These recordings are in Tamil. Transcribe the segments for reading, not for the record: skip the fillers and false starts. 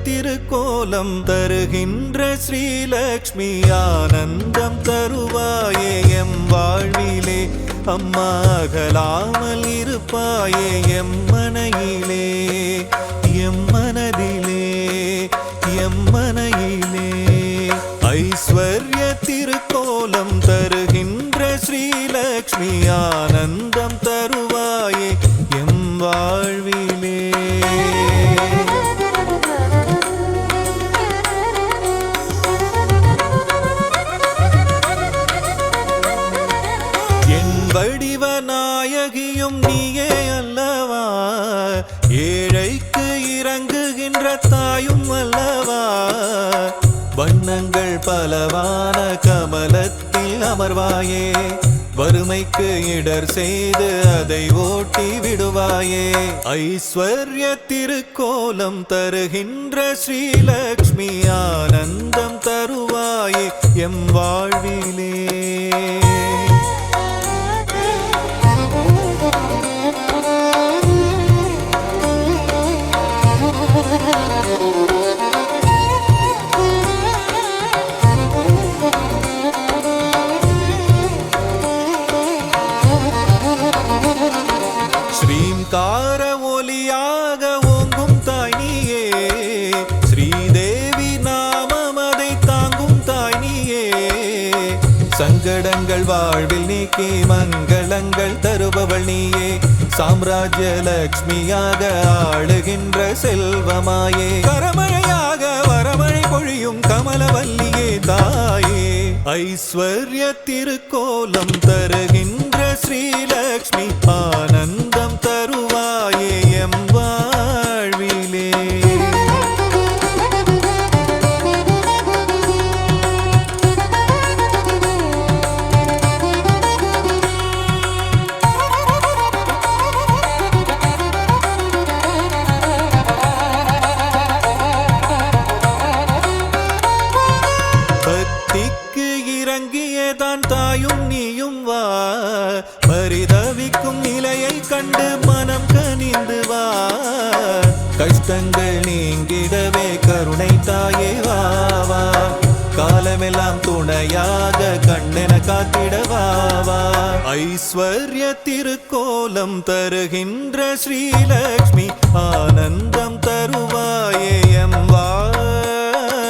திருக்கோலம் தருகின்ற ஸ்ரீலக்ஷ்மி ஆனந்தம் தருவாயே எம் வாழ்விலே அம்மா அகலாமல் இருப்பாயே எம் மனையிலே எம் மனதிலே எம் மனையிலே ஐஸ்வர்ய திருக்கோலம் தருகின்ற ஸ்ரீலக்ஷ்மி ஆனந்தம் தருவாயே எம் வாழ்விலே வடிவநாயகியும் நீயே அல்லவா ஏழைக்கு இறங்குகின்ற தாயும் அல்லவா வண்ணங்கள் பலவான கமலத்தில் அமர்வாயே வறுமைக்கு இடர் செய்து அதை ஓட்டி விடுவாயே ஐஸ்வர்ய திருக்கோலம் தருகின்ற ஸ்ரீலக்ஷ்மி ஆனந்தம் தருவாயே எம் வாழ்விலே ஸ்ரீங்கார ஒலியாக ஓங்கும் தாய் நீயே ஸ்ரீதேவி நாமம் அதை தாங்கும் தாய் நீயே சங்கடங்கள் வாழ்வில் நீக்கி மங்களங்கள் தருபவள் நீயே சாம்ராஜ்ய லக்ஷ்மியாக ஆளுகின்ற செல்வமாயே கரமழையாக வரமழை பொழியும் கமலவல்லியே தாயே ஐஸ்வர்ய திருக்கோலம் தருகின்ற ஸ்ரீலக்ஷ்மி ஆனந்தம் தருவாயே எம் வாழ்விலே பக்திக்கு இறங்கியதான் தாயும் நீயும் வா பரிதவிக்கும் நிலையை கண்டு மனம் கனிந்து வா கஷ்டங்கள் நீங்கிடவே கருணை தாயே வா காலமெல்லாம் துணையாக கண்ணென காத்திடவா ஐஸ்வர்ய திருக்கோலம் தருகின்ற ஸ்ரீலக்ஷ்மி ஆனந்தம் தருவாயே எம் வாழ்விலே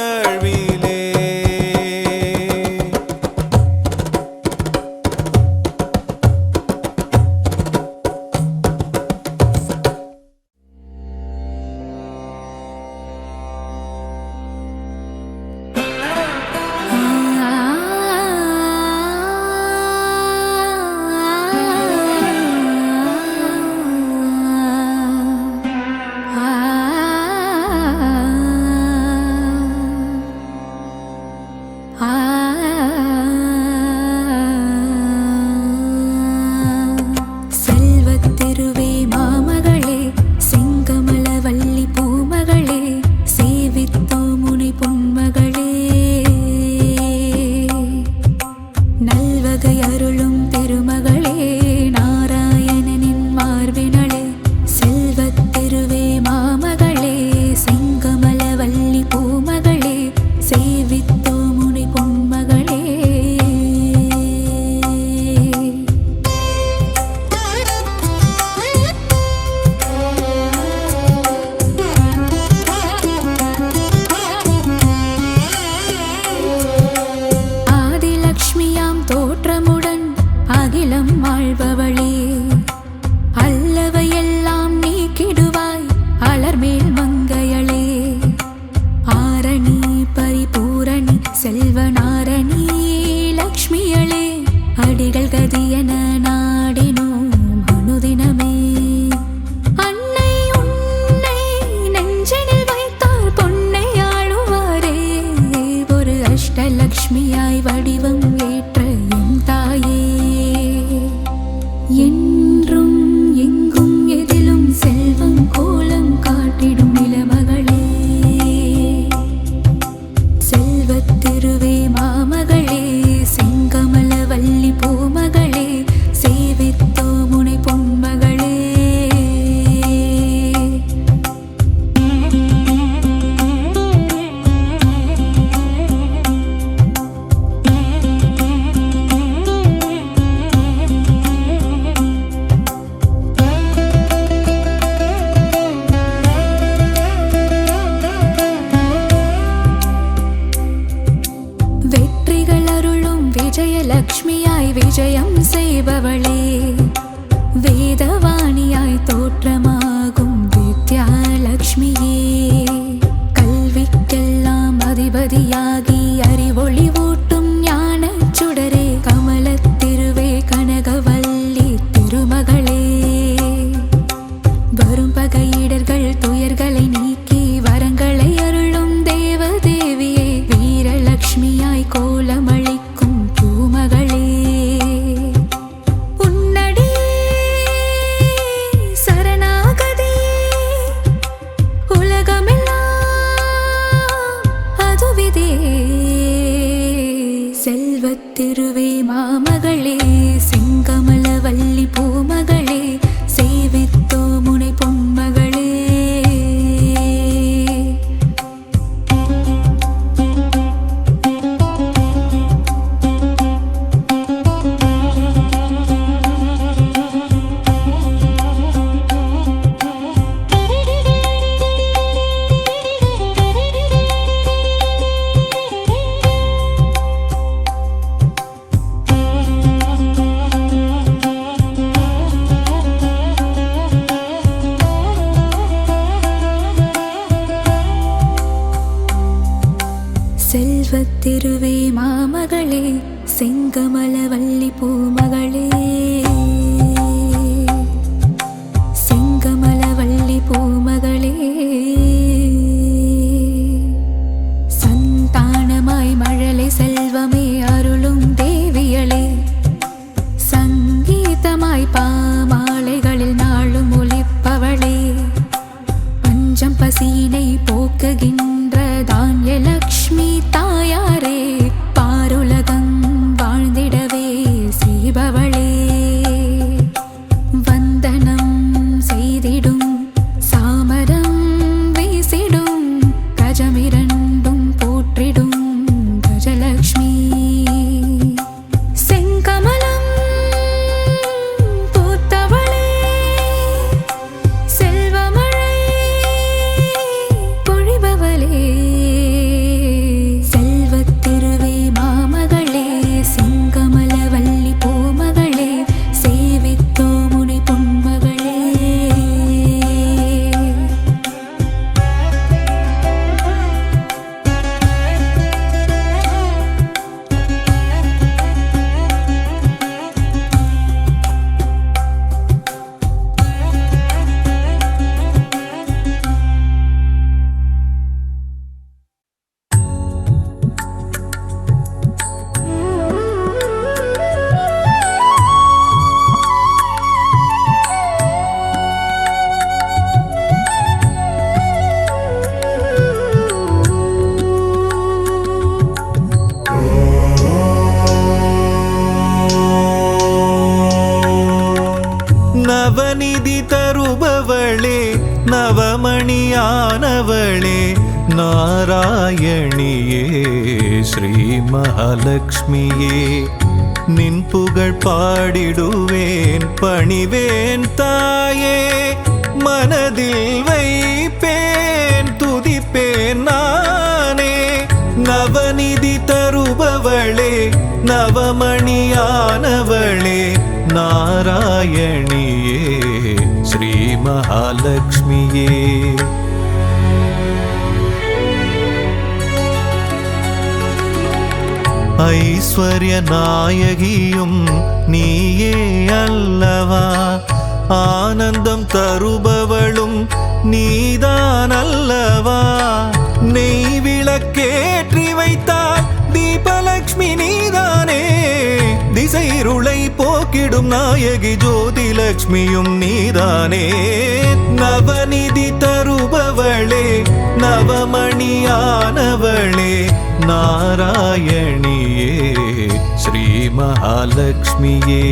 திருவே மாமகளே செங்கமலவல்லி பூமகளே செங்கமலவல்லி பூமகளே சந்தானமாய் மழலை செல்வமே அருளும் தேவியளே சங்கீதமாய் பாமாலைகளில் நாளும் ஒலிப்பவளே பஞ்சம் பசியினை போக்குகின்ற தான்யலக்ஷ்மி தாயாரே பாருலகம் வாழ்ந்திடவே செய்பவளே வந்தனம் செய்திடும் சாமரம் வீசிடும் கஜமிரண்டும் போற்றிடும் கஜலக்ஷ்மி செங்கமலம் பூத்தவளே செல்வமழை பொழிபவளே செல்வத்திருவே மாமகளே செங்கமலவல்லி பூமகளே சேவித்தோ முனி பொன்மகளே நவநிதி தருபவளே நவமணியானவளே நாராயணியே ஸ்ரீ மகாலட்சுமியே நின் புகழ் பாடிடுவேன் பணிவேன் தாயே மனதில் வைப்பேன் துதிப்பேன் நானே நவநிதி தருபவளே நவமணியானவளே நாராயணியே ஸ்ரீ மகாலட்சுமியே ஐஸ்வர்ய நாயகியும் நீயே அல்லவா ஆனந்தம் தருபவளும் நீதான் அல்லவா நெய் விளக்கேற்றி வைத்தால் தீபலக்ஷ்மி நீதானே திசைருளை போக்கிடும் நாயகி ஜோதிலக்ஷ்மியும் நீதானே நவநிதி தருபவளே நவமணியானவளே நாராயணியே ஸ்ரீ மகாலட்சுமியே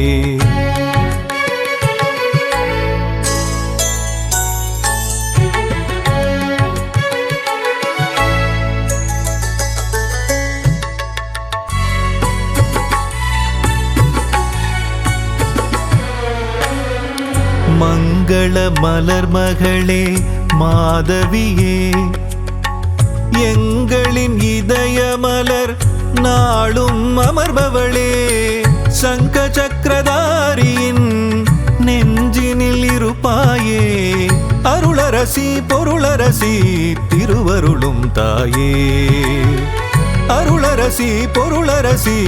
மங்கள மலர் மகளே மாதவியே எங்களின் இதய மலர் நாளும் அமர்பவளே சங்க சக்கரதாரியின் நெஞ்சினில் இருப்பாயே அருளரசி பொருளரசி திருவருளும் தாயே அருளரசி பொருளரசி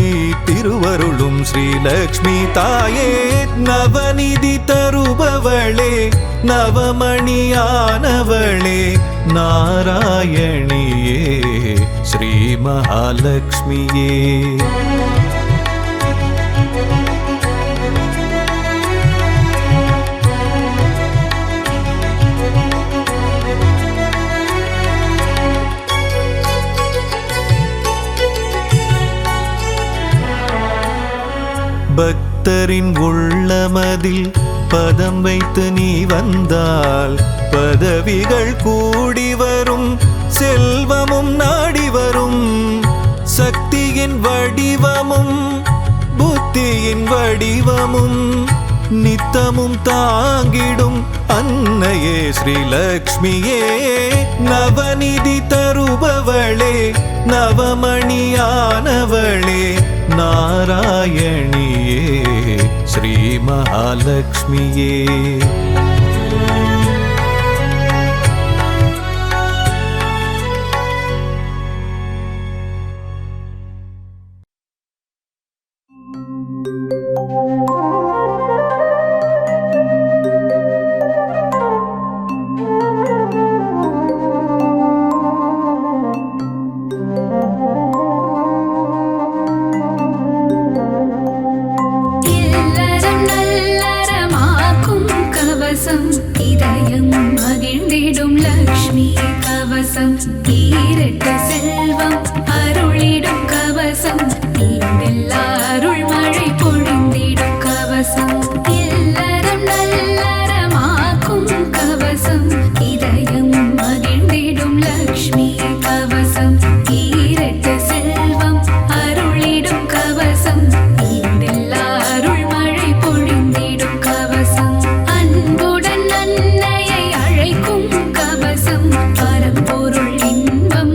திருவருளும் ஸ்ரீலக்ஷ்மி தாயே நவநிதி தருபவளே நவமணியானவளே நாராயணியே ஸ்ரீ மகாலட்சுமியே பக்தரின் உள்ளமதில் பதம் வைத்து நீ வந்தால் பதவிகள் கூடி வரும் செல்வமும் நாடி வரும் சக்தியின் வடிவமும் புத்தியின் வடிவமும் நித்தமும் தாங்கிடும் அன்னையே ஸ்ரீலக்ஷ்மியே நவநிதி தருபவளே நவமணியானவளே நாராயணியே ஸ்ரீ மகாலட்சுமியே கவசம் இதயம் மகிழ்ந்திடும் லக்ஷ்மி கவசம் ஈரட்ட செல்வம் அருளிடும் கவசம் ஈடெல்லா அருள் மழை பொழிந்திடும் கவசம் இல்லறம் நல்லறமாக்கும் கவசம் இதயம் மகிழ்ந்திடும் லக்ஷ்மி கவசம் ஈரட்ட செல்வம் அருளிடும் கவசம் ஈடெல்லா அருள் மழை பொழிந்திடும் கவசம் அன்புடன் அன்னையை அழைக்கும் கவசம் பரம்பொருள் இன்பம்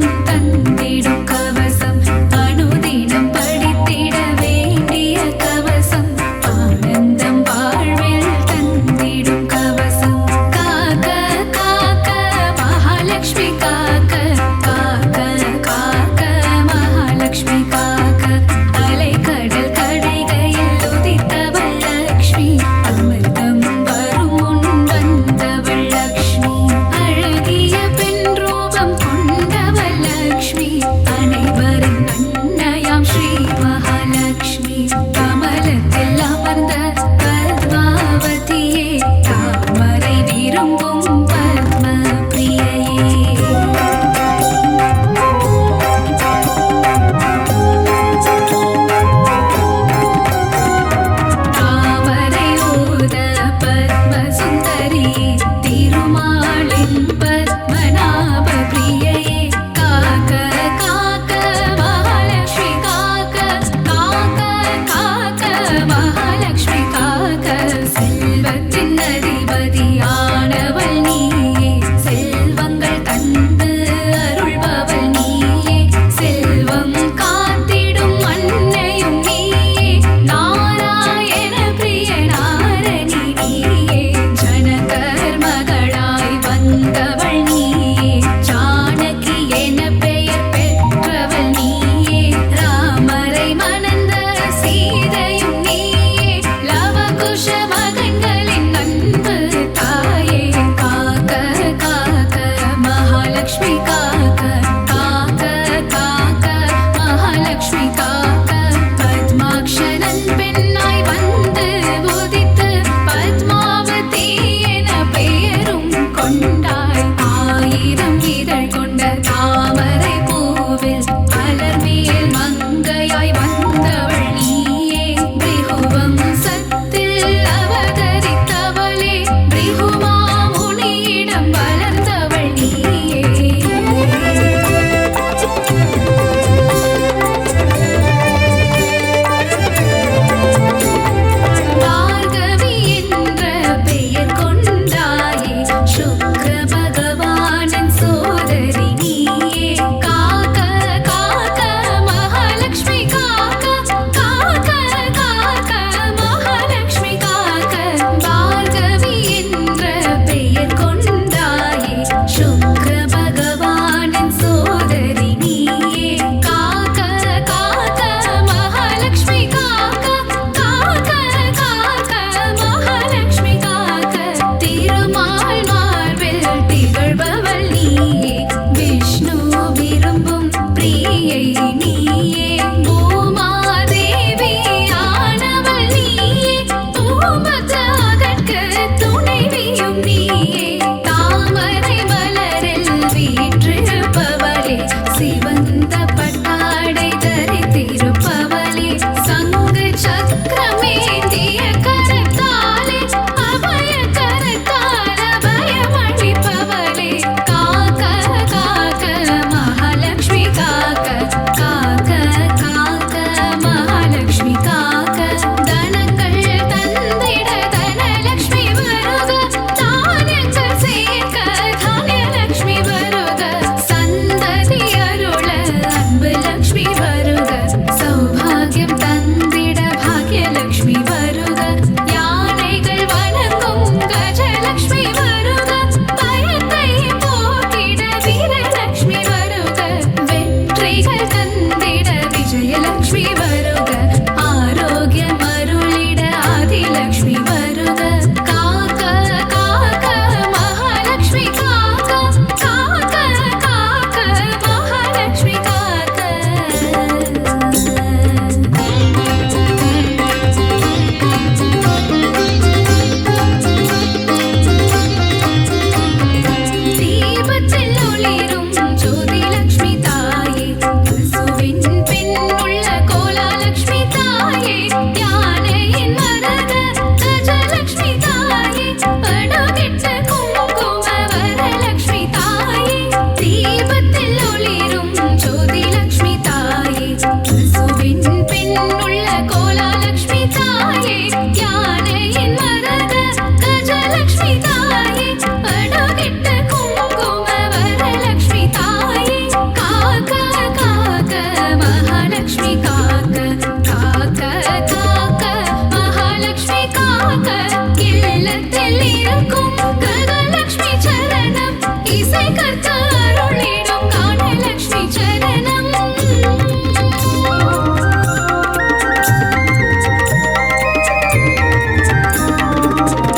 உள்ளத்தில் இருக்கும் கனலக்ஷ்மி சரணம் இசை கற்க அருளிடும் கானலக்ஷ்மி சரணம்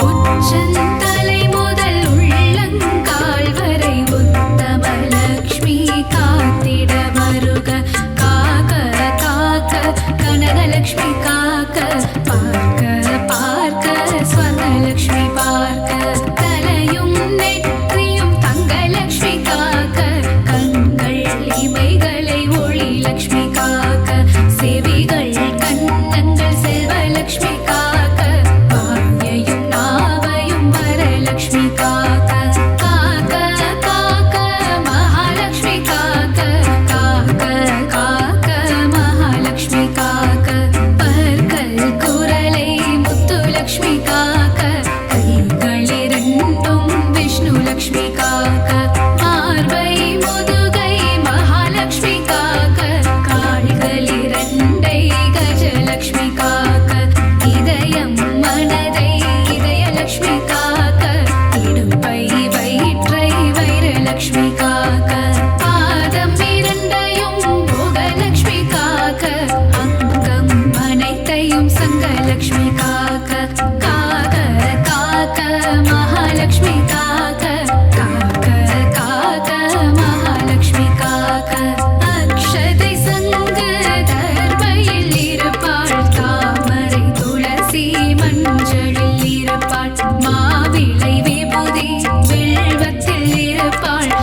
உச்சந்தலை முதல் உள்ளங்கால் வரை உத்தமலக்ஷ்மி காத்திட வருக காக்க காக்க கனகலக்ஷ்மி காக்க பார்க்க பார்க்க ஸ்வர்ணலக்ஷ்மி பார்க்க தலையும் நெற்றியும் தங்கலக்ஷ்மி காக்க கண்கள் இமைகளை ஒளி லக்ஷ்மி காக்க செவிகள் கன்னங்கள் செல்வலக்ஷ்மி காக்க வாயையும் நாவையும் வரலக்ஷ்மி காக்க காக்க காக்க மகாலக்ஷ்மி காக்க காக்க காக்க மகாலக்ஷ்மி காக்க பற்கள் குரலை முத்துலக்ஷ்மி காக்க கைகளிரண்டும் விஷ்ணு லக்ஷ்மி காக்க மார்பை முதுகை மகாலக்ஷ்மி காக்க கால்களிரண்டை கஜலக்ஷ்மி காக்க இதயம் மனதை இதயலக்ஷ்மி காக்க இடுப்பை வயிற்றை வைரலக்ஷ்மி காக்க பாதம் இரண்டையும் போகலக்ஷ்மி காக்க அங்கம் அனைத்தையும் சங்கலக்ஷ்மி காக்க காக்க காக்க மகாலக்ஷ்மி காக்க காக்க காக்க மகாலக்ஷ்மி காக்க அக்ஷதை சங்கு தர்பையில் இருப்பாள் தாமரை துளசி மஞ்சளில் இருப்பாள் மாவிளை விபூதி வில்வத்தில் இருப்பாள்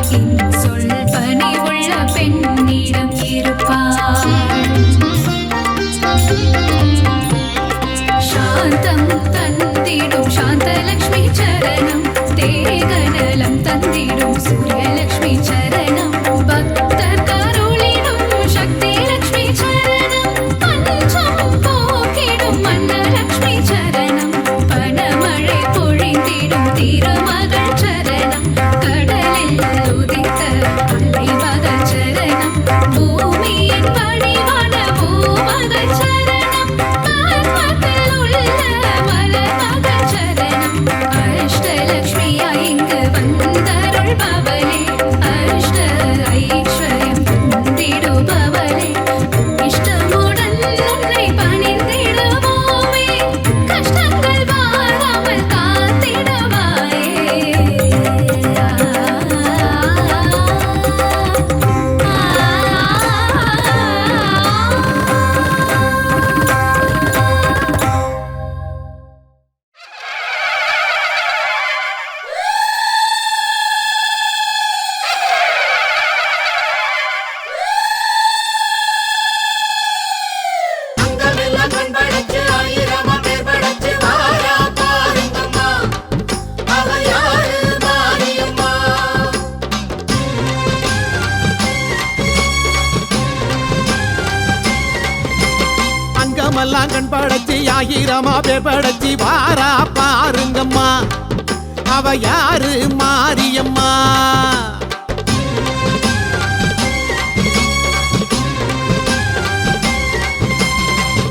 சொல் பணி உள்ள பெண்ணிடம் இருப்பாள் சாந்தம் தந்திடும் சாந்தலக்ஷ்மி சரணம் தேகநலம் தந்திடும் சூரியலக்ஷ்மி சரணம் பக்தர் கருளிடும் சக்தி லக்ஷ்மி சரணம் பஞ்சம் போக்கிடும் மன்னலக்ஷ்மி சரணம் பணமழை பொழிந்திடும் திருமகள் சரணம் கடலில் உதித்த அலைமகள் சரணம் பூமியின் வடிவான பூமகள் சரணம் பர்வத்தில் உள்ள மலர்மகள் சரணம் அஷ்டலக்ஷ்மியா இங்கு வந்தருள்பவளே அஷ்ட ஐஸ்வர்யம் தந்திடுபவளே இஷ்டமுடன் உன்னை பணிந்திடுவோமே கஷ்டங்கள் வாராமல் அங்கமெல்லாம் கண்படைச்சு ஆயிரமா பேர் படைச்சு வாரா பாருங்கம்மா அவ யாரு மாரியம்மா அங்கமெல்லாம் கண் படைச்சி ஆயிரமா பேர் படைச்சி வாரா பாருங்கம்மா அவ யாரு மாரியம்மா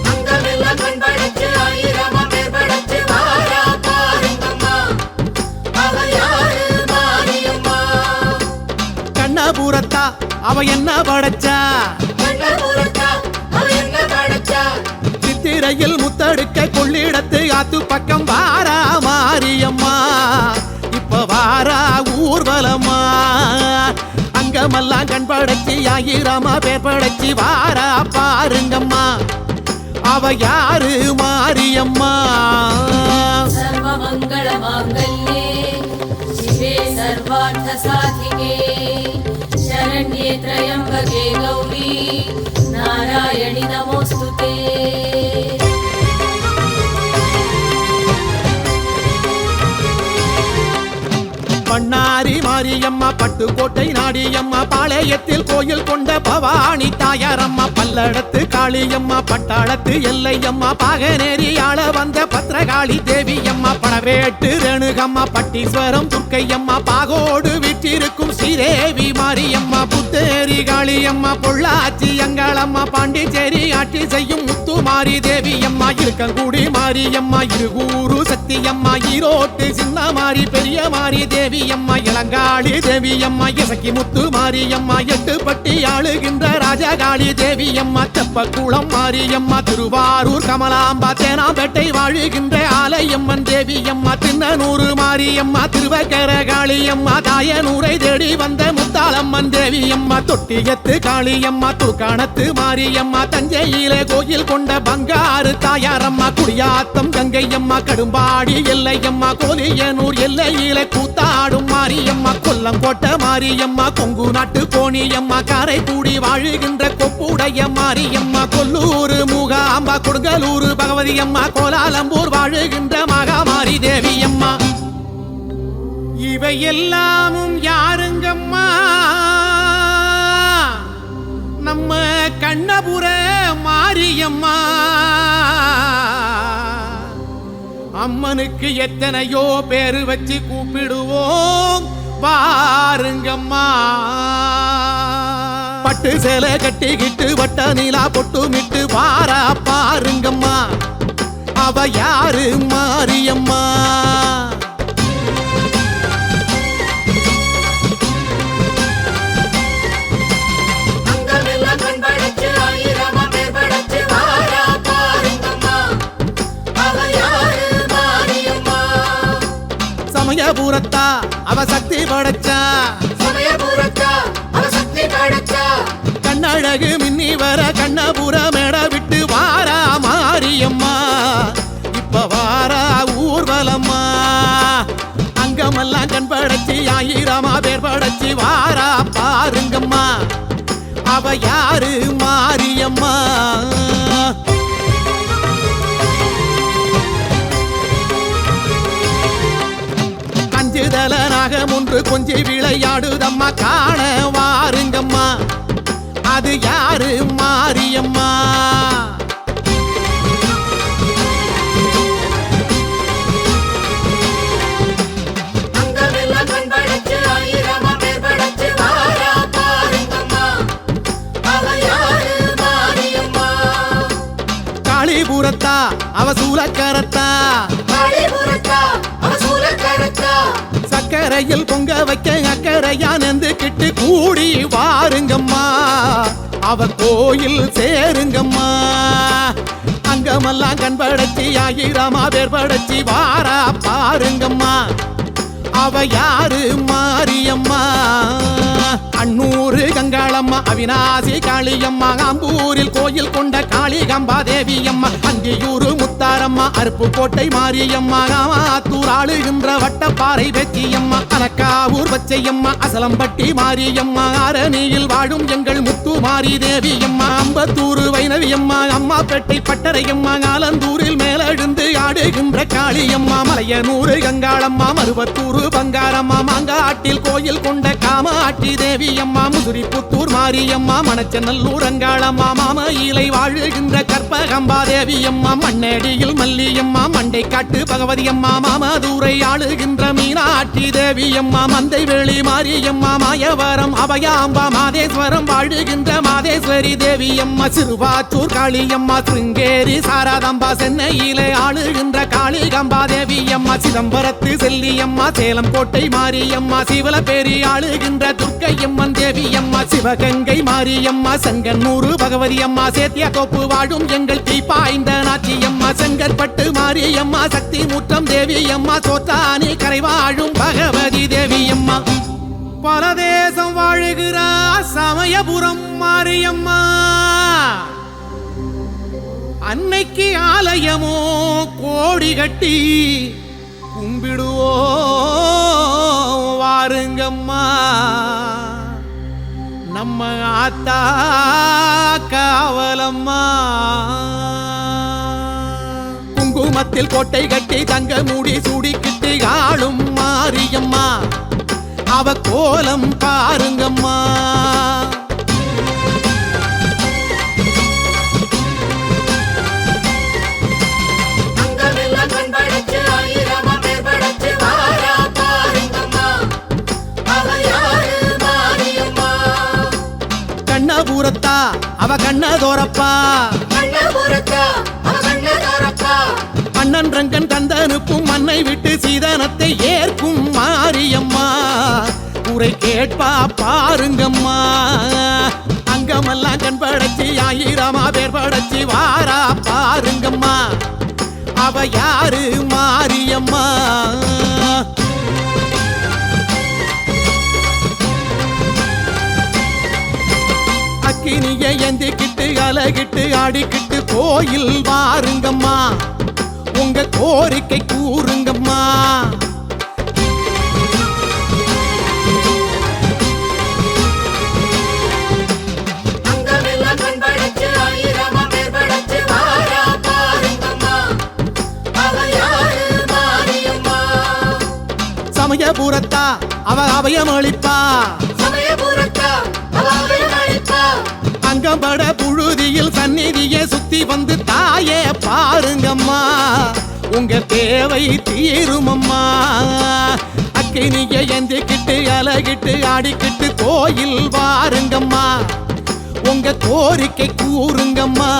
அங்கமெல்லாம் கண்படைச்சு ஆயிரமா பேர் படைச்சு வாரா பாருங்கம்மா அவ யாரு மாரியம்மா கண்ணபுரத்தா அவ என்ன படைச்சா கண்ணபுரத்தா அவ என்ன படைச்சா சித்திரையில் முத்தடுக்க கொள்ளிடத்து ஆத்து பக்கம் வாரா மாரியம்மா இப்ப வாரா ஊர்வலமா அங்கமெல்லாம் கண் படைச்சி ஆயிரமா பேர் படைச்சி வாரா பாருங்கம்மா அவ யாரு மாரியம்மா सर्वमङ्गलमाङ्गल्ये शिवे सर्वार्थसाधिके शरण्ये त्र्यम्बके गौरी नारायणि नमोऽस्तुते பண்ணாரி மாரியம்மா பட்டுக்கோட்டை நாடியம்மா பாளையத்தில் கோயில் கொண்ட பவானி தாயாரம்மா பல்லடத்து காளியம்மா பட்டாளத்து எல்லையம்மா பாகநேரி ஆள வந்த பத்ரகாளி தேவியம்மா படவேட்டு ரேணுகம்மா பட்டீஸ்வரம் துர்க்கையம்மா பாகோடு வீற்றிருக்கும் ஸ்ரீதேவி மாரியம்மா புத்தேரி காளியம்மா பொள்ளாச்சி அங்காளம்மா பாண்டிச்சேரி ஆட்சி செய்யும் முத்துமாரி தேவியம்மா இருக்கங்குடி மாரியம்மா இருகூரு சக்தியம்மா ஈரோட்டு சின்ன மாரி பெரிய மாரி தேவியம்மா இளங்காளி தேவியம்மா இசக்கி முத்து மாரியம்மா எட்டுப்பட்டி ஆளுகின்ற ராஜகாளி தேவியம்மா தெப்பக்குளம் மாரியம்மா திருவாரூர் கமலாம்பா தேனாம்பேட்டை வாழுகின்ற ஆலயம்மன் தேவியம்மா திண்ணனூர் மாரியம்மா திருவக்கர காளியம்மா தாயனூரை தேடி வந்த முத்தாளம்மன் தேவியம்மா தொட்டியத்து காளியம்மா தூக்காணத்து மாரியம்மா தஞ்சையிலே கோயில் கொண்ட பங்காரு தாயாரம்மா குடியாத்தம் கங்கையம்மா கடும்பாடி எல்லையம்மா கோலியனூர் எல்லையிலே கூத்தாடும் மாரியம்மா கொல்லங்கோட்டை மாரியம்மா கொங்கு நாட்டு கோணியம்மா காரைக்குடி வாழுகின்ற கொப்புடைய மாரியம்மா கொல்லூர் மூகாம்பா கொடுங்கலூர் பகவதியம்மா கோலாலம்பூர் வாழுகின்ற மகாமாரி தேவியம்மா இவை எல்லாமும் யாருங்கம்மா நம்ம கண்ணபுர மாரியம்மா அம்மனுக்கு எத்தனையோ பேரு வச்சு கூப்பிடுவோம் பாருங்கம்மா பட்டு சேலை கட்டிக்கிட்டு வட்ட நீலா பொட்டுமிட்டு வாரா பாருங்கம்மா அவ யாரு மாரியம்மா அங்கமெல்லாம் கண் படைச்சு ஆயிரமா பேர் படைச்சு வாரா பாருங்கம்மா அவ யாரு மாரியம்மா சமயபுரத்தா அவ சக்தி படைச்சா சமயபுரத்தா அவ சக்தி படைச்சா கண்ணழகு மின்னி வர கண்ணபுர மேட விட்டு வாரா மாரியம்மா இப்ப வாரா ஊர்வலம்மா அங்கமெல்லாம் கண் படைச்சி ஆயிரமா பேர் படைச்சி வாரா பாருங்கம்மா அவ யாரு மாரியம்மா கஞ்சுதல நாகம் ஒன்று கொஞ்சி விளையாடுதம்மா காண வாருங்கம்மா அது யாரு மாரியம்மா அங்கமெல்லாம் கண் படைச்சு ஆயிரமா பேர் படைச்சு வாரா பாருங்கம்மா அவ யாரு மாரியம்மா காளிபுரத்தா அவ சூலக்கரத்தா காளிபுரத்தா அவ சூலக்கரத்தா சக்கரையில் பொங்க வைக்க அக்கறையா நந்துக்கிட்டு கூடி வாருங்கம்மா அவ கோயில் சேருங்கம்மா அங்கமெல்லாம் கண் படைச்சி ஆயிரமா பேர் படைச்சி வாரா பாருங்கம்மா அவ யாரு மாரியம்மா அன்னூரு கங்காளம்மா அவினாசி காளியம்மா ஆம்பூரில் கோயில் கொண்ட காளிகம்பா தேவியம்மா அந்தியூரு முத்தாரம்மா அருப்புக்கோட்டை மாரியம்மா ஆத்தூர் ஆளுகின்ற வட்டப்பாறை வெற்றியம்மா அனக்காவூர் பச்சையம்மா அசலம்பட்டி மாரியம்மா ஆரணியில் வாழும் எங்கள் முத்து மாரி தேவியம்மா அம்பத்தூர் வைணவியம்மா அம்மாப்பேட்டை பட்டரையம்மா ஆலந்தூரில் மேலெழுந்து ஆடுகின்ற காளியம்மா மலையனூரு கங்காளம்மா மருவத்தூர் பங்காரம்மா மாங்காட்டில் கோயில் கொண்ட காமாட்சி தேவியம்மா முதுரிப்புத்தூர் மாரியம்மா மணச்சநல்லூர் அங்காளம்மா மாமயிலை வாழுகின்ற கற்பகம்பா தேவியம்மா மண்ணேடியில் மல்லியம்மா மண்டைக்காட்டு பகவதியம்மா மாமதுரை ஆளுகின்ற மீனாட்சி தேவியம்மா மந்தைவேலி மாரியம்மா மாயவரம் அபயாம்பா மாதேஸ்வரம் வாழுகின்ற மாதேஸ்வரி தேவியம்மா சிறுவாச்சூர் காளியம்மா சிருங்கேரி சாரதாம்பா சென்னையிலே ஆளுகின்ற காளிகம்பா தேவியம்மா சிதம்பரத்து செல்லியம்மா சேலம் கோட்டை மாரியம்மா சிவலப்பேரி ஆளுகின்ற துர்க்கையம்மன் தேவியம்மா சிவகங்கை மாரியம்மா செங்கன்னூரு பகவதியம்மா சேத்தியத்தோப்பு வாழும் எங்கள் தீப்பாய்ந்த நாச்சியம்மா செங்கற்பட்டு மாரியம்மா சக்தி முற்றம் தேவியம்மா சோத்தானி கரை வாழும் பகவதி தேவியம்மா பரதேசம் வாழுகிறா சமயபுரம் மாரியம்மா அன்னைக்கு ஆலயமோ கோடி கட்டி கும்பிடுவோ வாருங்கம்மா நம்ம ஆத்தா காவலம்மா குங்குமத்தில் கோட்டை கட்டி தங்க மூடி சூடிக்கிட்டு ஆளும் மாரியம்மா அவ கோலம் பாருங்கம்மா. அங்கமெல்லாம் கண் படைச்சு ஆயிரமா பேர் படைச்சு வாரா பாருங்கம்மா. அவ யாரு மாரியம்மா? கண்ணபுரத்தா அவ கண்ணதோரப்பா. கண்ணபுரத்தா அவ கண்ணதோரப்பா. அண்ணன் ரங்கன் கந்தனுப்பும் மண்ணை விட்டு சீதனத்தை ஏற்கும் மாரியம்மா. உரை கேட்பா பாருங்கம்மா. அங்கமெல்லாம் கண் படைச்சி ஆயிரமா பேர் படைச்சி வாரா பாருங்கம்மா. அவ யாரு மாரியம்மா? அக்கினிய எந்திக்கிட்டு அலகிட்டு ஆடிக்கிட்டு கோயில் வாருங்கம்மா. உங்க கோரிக்கை கூறுங்கம்மா. அங்கமெல்லாம் கண் படைச்சு ஆயிரமா பேர் படைச்சு வாரா பாருங்கம்மா. அவ யாரு மாரியம்மா? சமயபுரத்தா அவ அபயமளிப்பா. சமயபுரத்தா அவ அபயமளிப்பா. அங்கம்பட புழுதியில் சந்நிதியை சுத்தி வந்து தாயே பாருங்கம்மா. உங்க தேவை தீருமம்மா. அக்கினிய எந்திக்கிட்டு அலகிட்டு ஆடிக்கிட்டு கோயில் வாருங்கம்மா. உங்க கோரிக்கை கூறுங்கம்மா.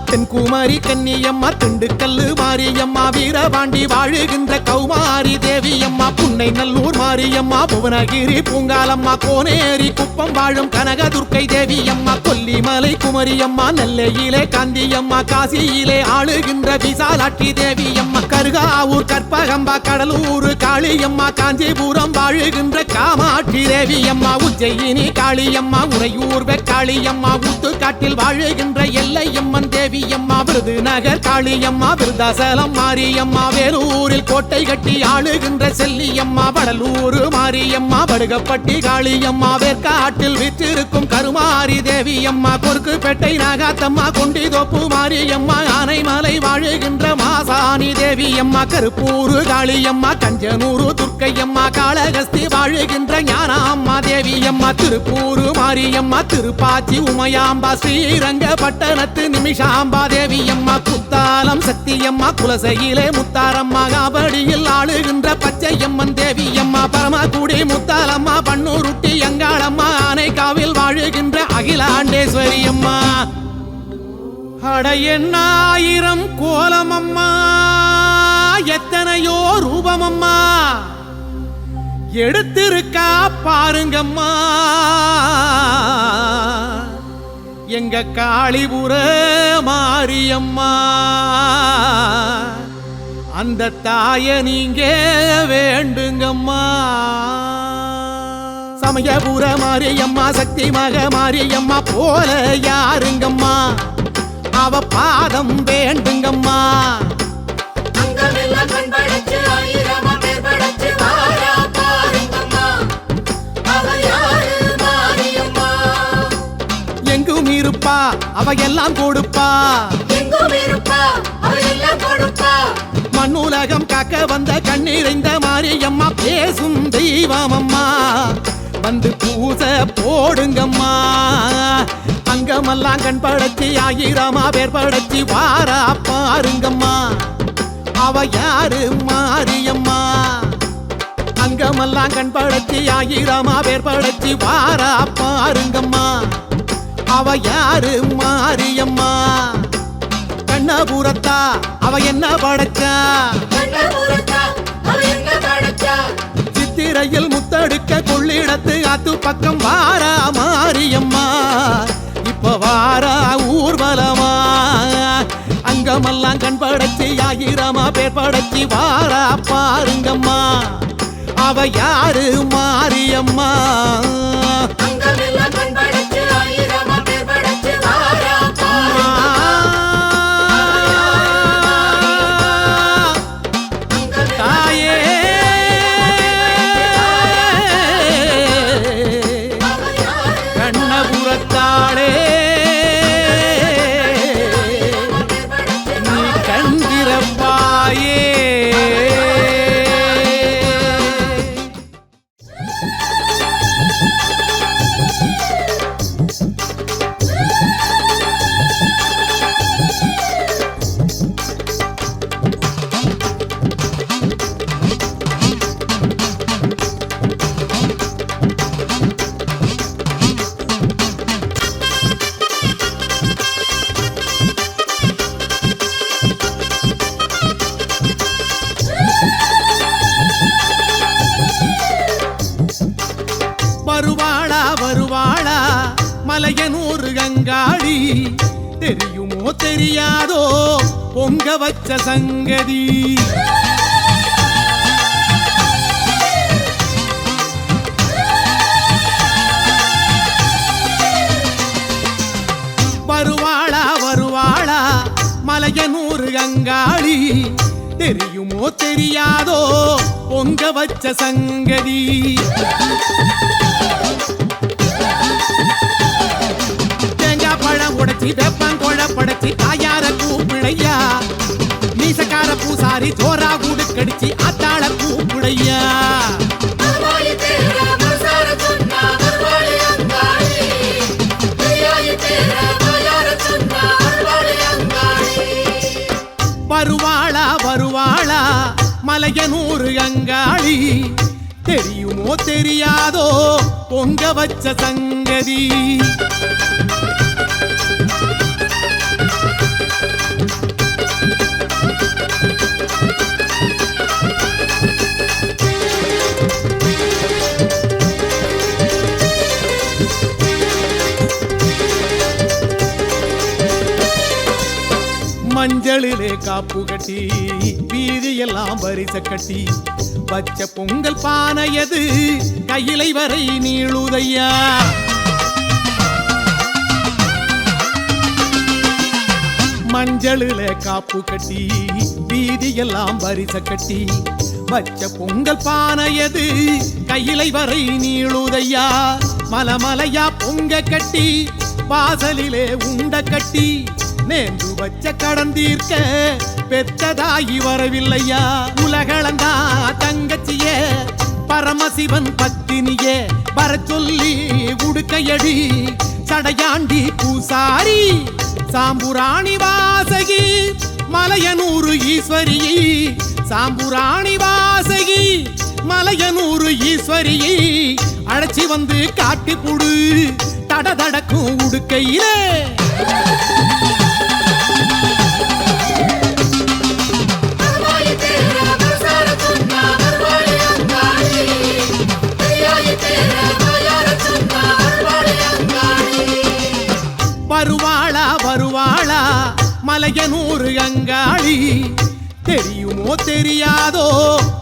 தென்குமாரி கன்னியம்மா திண்டுக்கல்லு மாரியம்மா. வீரபாண்டி வாழுகின்ற கௌமாரி தேவியம்மா. புன்னை நல்லூர் மாரியம்மா. புவனகிரி பூங்காலம்மா. கோனேரி குப்பம் வாழும் கனகதுர்க்கை தேவியம்மா. கொல்லிமலை குமரியம்மா. நெல்லையிலே காந்தியம்மா. காசியிலே ஆளுகின்ற விசாலாட்சி தேவியம்மா. கருகாவூர் கற்பகம்பா. கடலூர் காளியம்மா. காஞ்சிபுரம் வாழுகின்ற காமாட்சி தேவியம்மா. உஜ்ஜயினி காளியம்மா. உறையூர் காளியம்மா. ஊத்துக்காட்டில் வாழுகின்ற எல்லையம்மன் தேவியம்மா. விருதுநகர் காளியம்மா. விருதாசலம் மாரியம்மா. வேலூரில் கோட்டை கட்டி ஆளுகின்ற செல்லியம்மா. வடலூர் மாரியம்மா. படுகப்பட்டி காளியம்மா. வேற்காட்டில் விற்றிருக்கும் கருமாரி தேவியம்மா. கொருக்குப்பேட்டை நாகாத்தம்மா. கொண்டிதோப்பு மாரியம்மா. ஆனைமலை வாழுகின்ற மாசாணி தேவியம்மா. கருப்பூர் காளியம்மா. கஞ்சனூர் துர்க்கையம்மா. காளகஸ்தி வாழுகின்ற ஞானாம்மா தேவியம்மா. திருப்பூர் மாரியம்மா. திருப்பாச்சி உமையாம்பா. ஸ்ரீரங்கப்பட்டணத்து நிமிஷாம்பா தேவியம்மா. குத்தாலம் சத்தியம்மா. குலசையிலே முத்தாரம்மா. காவடியில் ஆளுகின்ற பச்சையம்மன் தேவியம்மா. பரமக்குடி முத்தாலம்மா. பன்னூருட்டி அங்காளம்மா. ஆனைக்காவில் வாழுகின்ற அகிலாண்டேஸ்வரி அம்மா. அட எண்ணாயிரம் கோலமம்மா. எத்தனையோ ரூபமம்மா. எடுத்திருக்கா பாருங்கம்மா. எங்க காளிபுர மாரியம்மா. அந்த தாய நீங்க வேண்டுங்கம்மா. சமயபுர மாரியம்மா. சக்தி மக மாரியம்மா போல யாருங்கம்மா. அவ பாதம் வேண்டுங்கம்மா. அங்கமெல்லாம் கண் படைச்சு ஆயிரமா பேர் படைச்சு வாரா பாருங்கம்மா. அவ யாரு மாரியம்மா? எங்கும் இருப்பா அவ எல்லாம் கொடுப்பா. எங்கும் இருப்பா அவ எல்லாம் கொடுப்பா. மண்ணுலகம் காக்க வந்த கண்ணீரைந்த மாரியம்மா. பேசும் தெய்வமம்மா. வந்து பூச போடுங்கம்மா. அங்கமெல்லாம் கண் படைச்சி ஆயிரமா பேர் படைச்சி வாரா பாருங்கம்மா. அவ யாரு மாரியம்மா? அங்கமெல்லாம் கண் படைச்சி ஆயிரமா பேர் படைச்சி வாரா பாருங்கம்மா. அவ யாரு மாரியம்மா? கண்ணபுரத்தா அவ என்ன படைச்சா? கண்ணபுரத்தா அவ என்ன படைச்சா? சித்திரையில் முத்தடுக்க கொள்ளிடத்து ஆத்து பக்கம் வாரா மாரியம்மா. இப்ப வாரா ஊர்வலமா. அங்கமெல்லாம் கண் படைச்சி ஆயிரமா பேர் படைச்சி வாரா பாருங்கம்மா. அவ யாரு மாரியம்மா? அங்கமெல்லாம் கண் படைச்சு ஆயிரமா பேர் படைச்சு வாரா தாயே கண்ணபுரத்தாளே நீ கண்டிரப்பாயே. அங்காளி தெரியுமோ தெரியாதோ பொங்க வச்ச சங்கதி வருவாளா வருவாளா மலையனூர் அங்காளி தெரியுமோ தெரியாதோ பொங்க வச்ச சங்கதி தேங்காய் பழம் உடைச்சி வெப்பங்கொழ படைச்சி தாயார கூப்பிடையா மீசக்கார பூசாரி சோறா கூடு கடிச்சு அத்தாள கூப்பிடையா வருவாளி தேர மனசார சொன்னா வருவாளி அங்காளி கையாளி தேர வாயார சொன்னா வருவாளி அங்காளி வருவாளா வருவாளா மலையனூர் அங்காளி தெரியுமோ தெரியாதோ பொங்க வச்ச சங்கதி மஞ்சளிலே காப்பு கட்டி வீதியெல்லாம் பரிச கட்டி வச்ச பொங்கல் பானையது கையிலை வரை நீளுதையா மஞ்சளிலே காப்பு கட்டி வீதியெல்லாம் பரிச கட்டி வச்ச பொங்கல் பானையது கையிலை வரை நீளுதையா மலமலையா பொங்க கட்டி வாசலிலே உண்ட கட்டி நேர்ந்து வச்ச கடன் தீர்க்க பெற்றதாகி வரவில்லையா உலகளந்தா தங்கச்சியே பரமசிவன் பத்தினியே வர சொல்லி உடுக்கையடி சடையாண்டி பூசாரி சாம்புராணி வாசகி மலையனூர் ஈஸ்வரி சாம்புராணி வாசகி மலையனூர் ஈஸ்வரி அழைச்சி வந்து காட்டி புடு தடதடக்கும் உடுக்கையிலே வருவாளி தேர மனசார சொன்னா வருவாளி அங்காளி கையாளி தேர வாயார சொன்னா வருவாளி அங்காளி வருவாளா வருவாளா மலையனூர் அங்காளி தெரியுமோ தெரியாதோ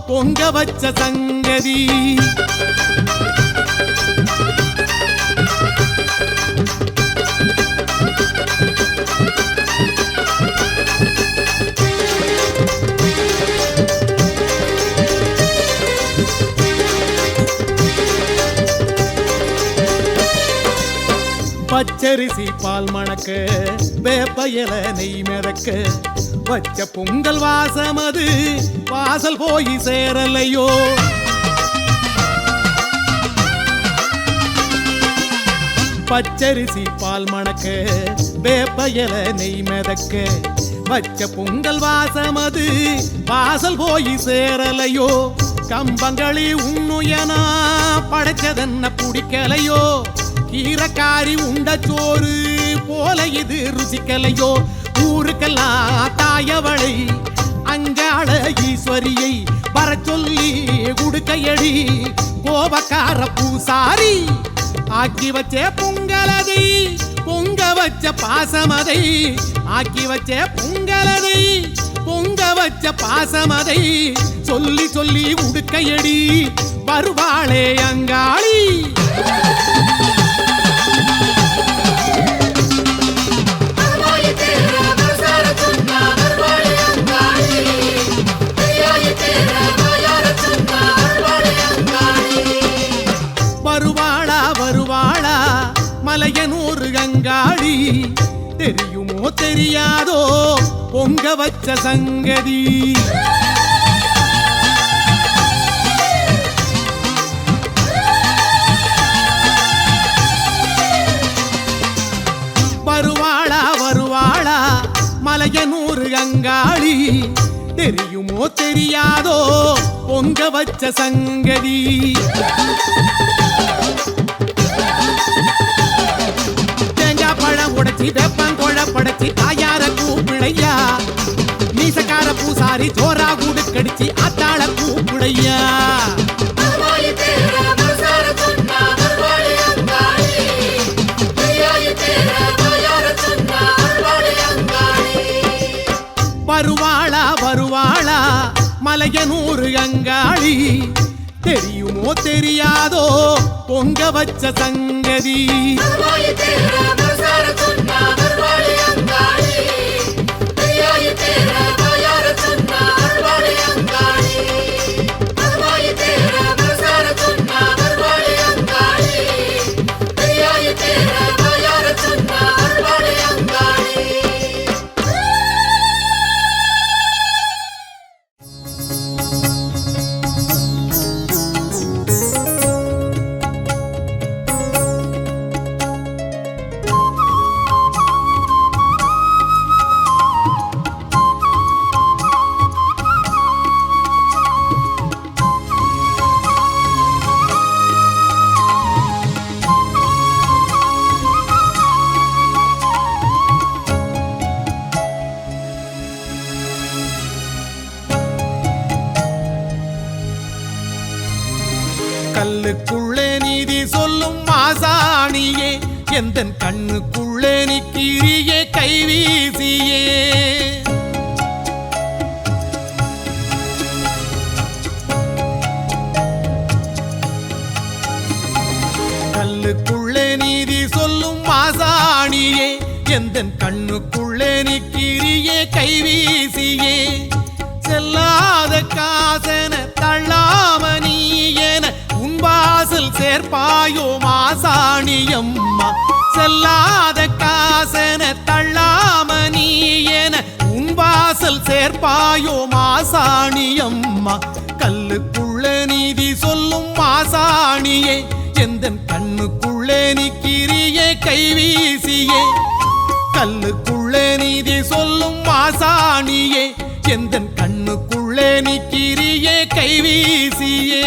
பொங்க வச்ச சங்கதி பச்சரிசி பால் மணக்க வேப்பையல நெய் மிதக்க வச்ச பொங்கல் வாசமது வாசல் போய் சேரலையோ பச்சரிசி பால் மணக்க வேப்பையல நெய் மிதக்க வச்ச பொங்கல் வாசமது வாசல் போய் சேரலையோ கம்பங்களி உண்ணுயனா படைச்சதென்ன பிடிக்கலையோ கீரக்காரி உண்ட சோறு போல இது ருசிக்கலையோ ஊருக்கெல்லாம் தாயவளை அங்காள ஈஸ்வரியை வர சொல்லி குடுக்கையடி கோபக்கார பூசாரி ஆக்கி வச்ச பொங்கலதை பொங்க வச்ச பாசமதை ஆக்கி வச்ச பொங்கலதை பொங்க வச்ச பாசமதை சொல்லி சொல்லி உடுக்கையடி வருவாளே அங்காளி வருவாளி தேர மனசார சொன்னா வருவாளி அங்காளி கையாளி தேர வாயார சொன்னா வருவாளி அங்காளி வருவாளா வருவாளா மலையனூர் அங்காளி தெரியுமோ தெரியாதோ பொங்க வச்ச சங்கதி வருவாளா வருவாளா மலையனூர் அங்காளி தெரியுமோ தெரியாதோ பொங்க வச்ச சங்கதி தேங்காய் பழம் உடைச்சி வெப்பங்கொழ படைச்சி தாயார கூப்பிடையா மீசக்கார பூசாரி சோறா கூடு கடிச்சு அத்தாள கூப்பிடையா வருவாளி தேர மனசார சொன்னா வருவாளி அங்காளி கையாளி தேர அந்தாதி தெரியுமோ தெரியாதோ பொங்க வச்ச சங்கதி வருவாய் தேர மனசார சொன்னா வருவாய் அங்காளி பெரியாய் தேர வாயார சொன்னா வருவாய் அங்காளி வருவாய் தேர மனசார சொன்னா வருவாய் அங்காளி பெரியாய் தேர வாயார சொன்னா வருவாய் அங்காளி கல்லுக்குள்ளே நீதி சொல்லும் மாசாணியே எந்தன் கண்ணுக்குள்ளே நிக்கிறியே கைவீசியே கல்லுக்குள்ளே நீதி சொல்லும் மாசாணியே எந்தன் கண்ணுக்குள்ளே நிக்கிறியே கைவீசியே செல்லாத காசன தள்ளாம நீ என உன்வாசல் சேர்ப்பாயோ மாசாணியம்மா செல்லாத காசன தள்ளாம நீ என உன்வாசல் சேர்ப்பாயோ மாசாணியம்மா கல்லுக்குள்ள நீதி சொல்லும் மாசாணியே எந்தன் கண்ணுக்குள்ளே நிக்கிறியே கைவீசியே கல்லுக்குள்ளே நீதி சொல்லும் மாசாணியே எந்தன் கண்ணுக்குள்ளே நிக்கிறியே கைவீசியே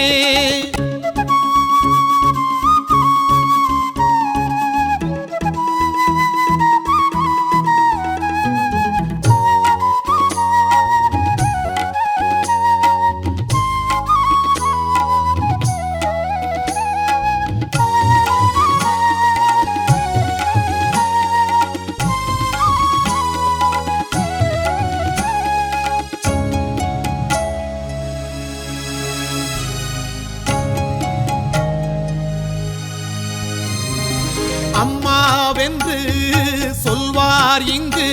அம்மாவென்று சொல்வார் இங்கு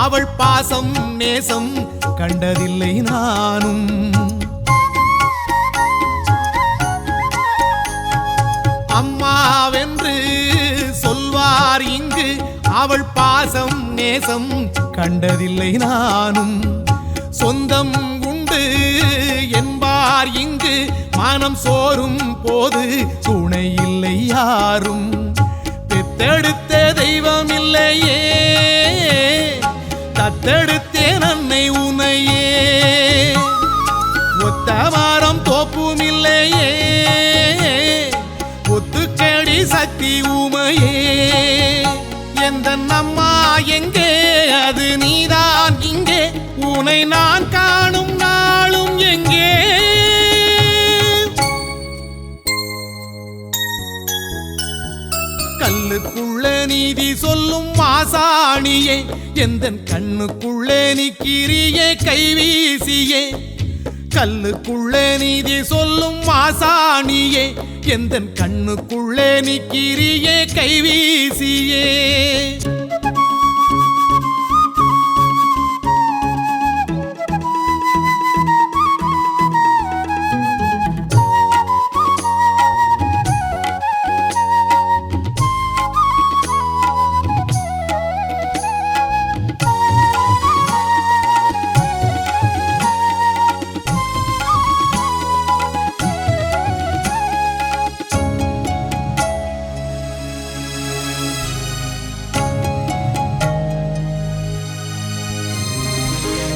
அவள் பாசம் நேசம் கண்டதில்லை நானும் அம்மாவென்று சொல்வார் இங்கு அவள் பாசம் நேசம் கண்டதில்லை நானும் சொந்தம் உண்டு என்பார் இங்கு மனம் சோரும் போது துணை இல்லை யாரும் பெத்தெடுத்த தெய்வம் இல்லையே தத்தெடுத்தேன் அன்னை உனையே ஒத்த மரம் தோப்பும் இல்லையே ஒத்துக்கடி சக்தி உமையே எந்த அம்மா எங்கே அது நீதான் இங்கே உனை நான் காணும் நாளும் எங்கே கல்லுக்குள்ள நீதி சொல்லும் மாசாணியே எந்தன் கண்ணுக்குள்ளே நிக்கிறியே கைவீசியே கல்லுக்குள்ளே நீதி சொல்லும் மாசாணியே எந்தன் கண்ணுக்குள்ளே நிக்கிறியே கைவீசியே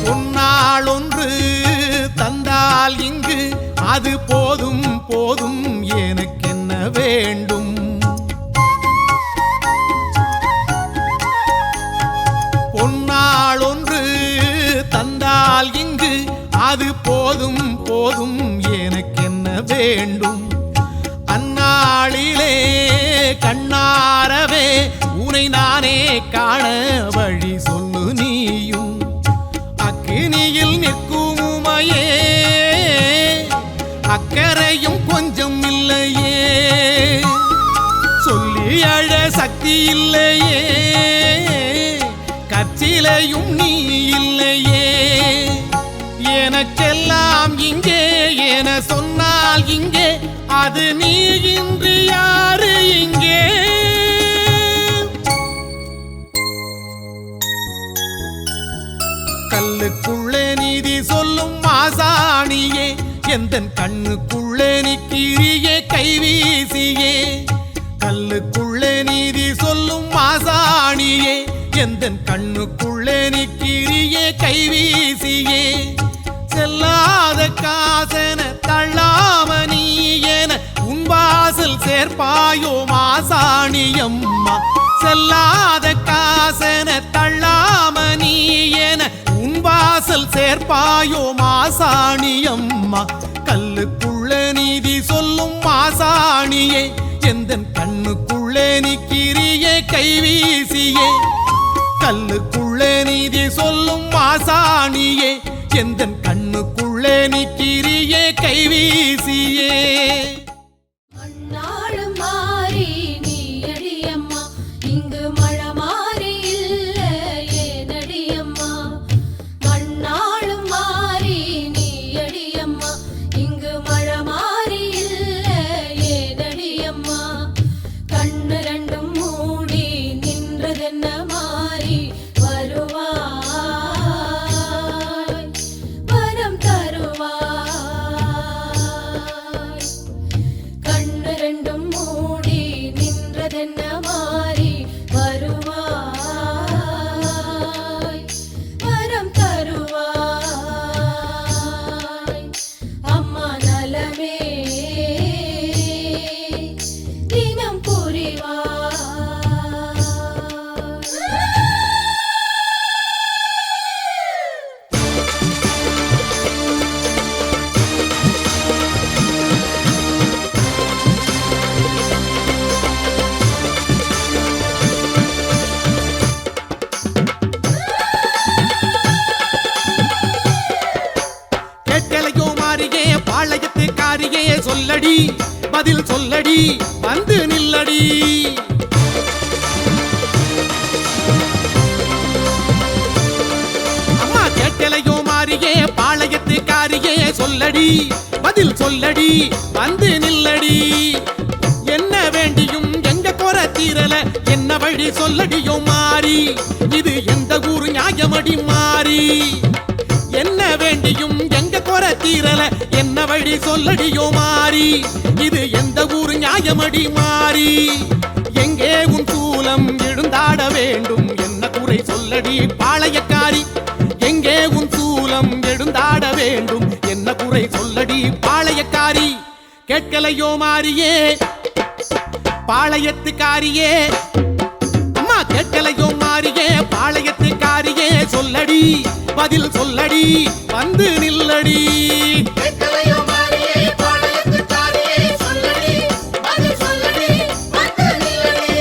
பொன்னாளொன்று தந்தால் இங்கு அது போதும் போதும் எனக்கென்ன வேண்டும் பொன்னாளொன்று தந்தால் இங்கு அது போதும் போதும் எனக்கென்ன வேண்டும் அந்நாளிலே கண்ணாரவே உனை நானே காண வழி சொல்லு நீயும் அக்கினியில் நிற்கும் உமையே அக்கறையும் கொஞ்சம் இல்லையே, சொல்லி அழ சக்தி இல்லையே, கற்சிலையும் நீ இல்லையே. எனக்கெல்லாம் இங்கே என சொன்னால் இங்கே, அது நீ இன்று யாரு இங்கே? கல்லுக்குள்ளே நீதி சொல்லும் மாசாணியே, எந்தன் கண்ணுக்குள்ளே நிக்கிறியே கைவீசியே. கல்லுக்குள்ளே நீதி சொல்லும் மாசாணியே, எந்தன் கண்ணுக்குள்ளே நிக்கிறியே கைவீசியே. செல்லாத காசென தள்ளாம நீ என உன் வாசல் சேர்ப்பாயோ மாசாணியம்மா. செல்லாத காசென தள்ளாம நீ என உன் வாசல் சேர்ப்பாயோ மாசாணியம்மா. கல்லுக்குள்ளே நீதி சொல்லும் மாசாணியே, எந்தன் கண்ணுக்குள்ளே நிக்கிறியே கைவீசியே. கல்லுக்குள்ளே நீதி சொல்லும் மாசாணியே, எந்தன் கண்ணுக்குள்ளே நிக்கிறியே கைவீசியே. மண்ணாளும் மாறி நீ அடியம்மா, இங்கு மழை மாறி இல்ல ஏனடியம்மா. மண்ணாளும் மாறி நீ அடியம்மா, இங்கு மழை மாறி இல்ல ஏனடியம்மா. கண்ணு ரெண்டும் மூடி நின்றதென்ன மாறி வருவாய், வரம் தருவாய். கண்ணு ரெண்டும் மூடி நின்றதென்ன மாறி வருவாய், வரம் தருவாய். அம்மா நலமே தினம் புரிவாய். கேட்கலையோ மாறியே பாளையத்து காரியே, சொல்லடி பதில் சொல்லடி வந்து நில்லடி. அம்மா கேட்கலையோ மாறியே பாளையத்து காரியே, சொல்லடி பதில் சொல்லடி வந்து நில்லடி. என்ன வேண்டியும் எங்க குறை தீரல, என்ன வழி சொல்லடியோ மாறி, இது எந்த ஊரு நியாயமடி மாறி. என்ன வேண்டியும் எங்க குறை தீரல, என்ன வழி சொல்லடியோ மாறி, இது எந்த ஊரு நியாயமடி மாறி. எங்கே உன் சூலம் எழுந்தாட வேண்டும், என்ன குறை சொல்லடி பாளையக்காரி. எங்கே உன் சூலம் எழுந்தாட வேண்டும், என்ன குறை சொல்லடி பாளையக்காரி. கேட்கலையோ மாறியே பாளையத்துக்காரியே, அம்மா கேட்கலையோ மாறியே பாளையத்துக்காரியே, சொல்லடி பதில் சொல்லடி வந்து நில்லடி. கேட்கலையோ மாறியே பாளையத்துக்காரியே, சொல்லடி பதில் சொல்லடி வந்து நில்லடி.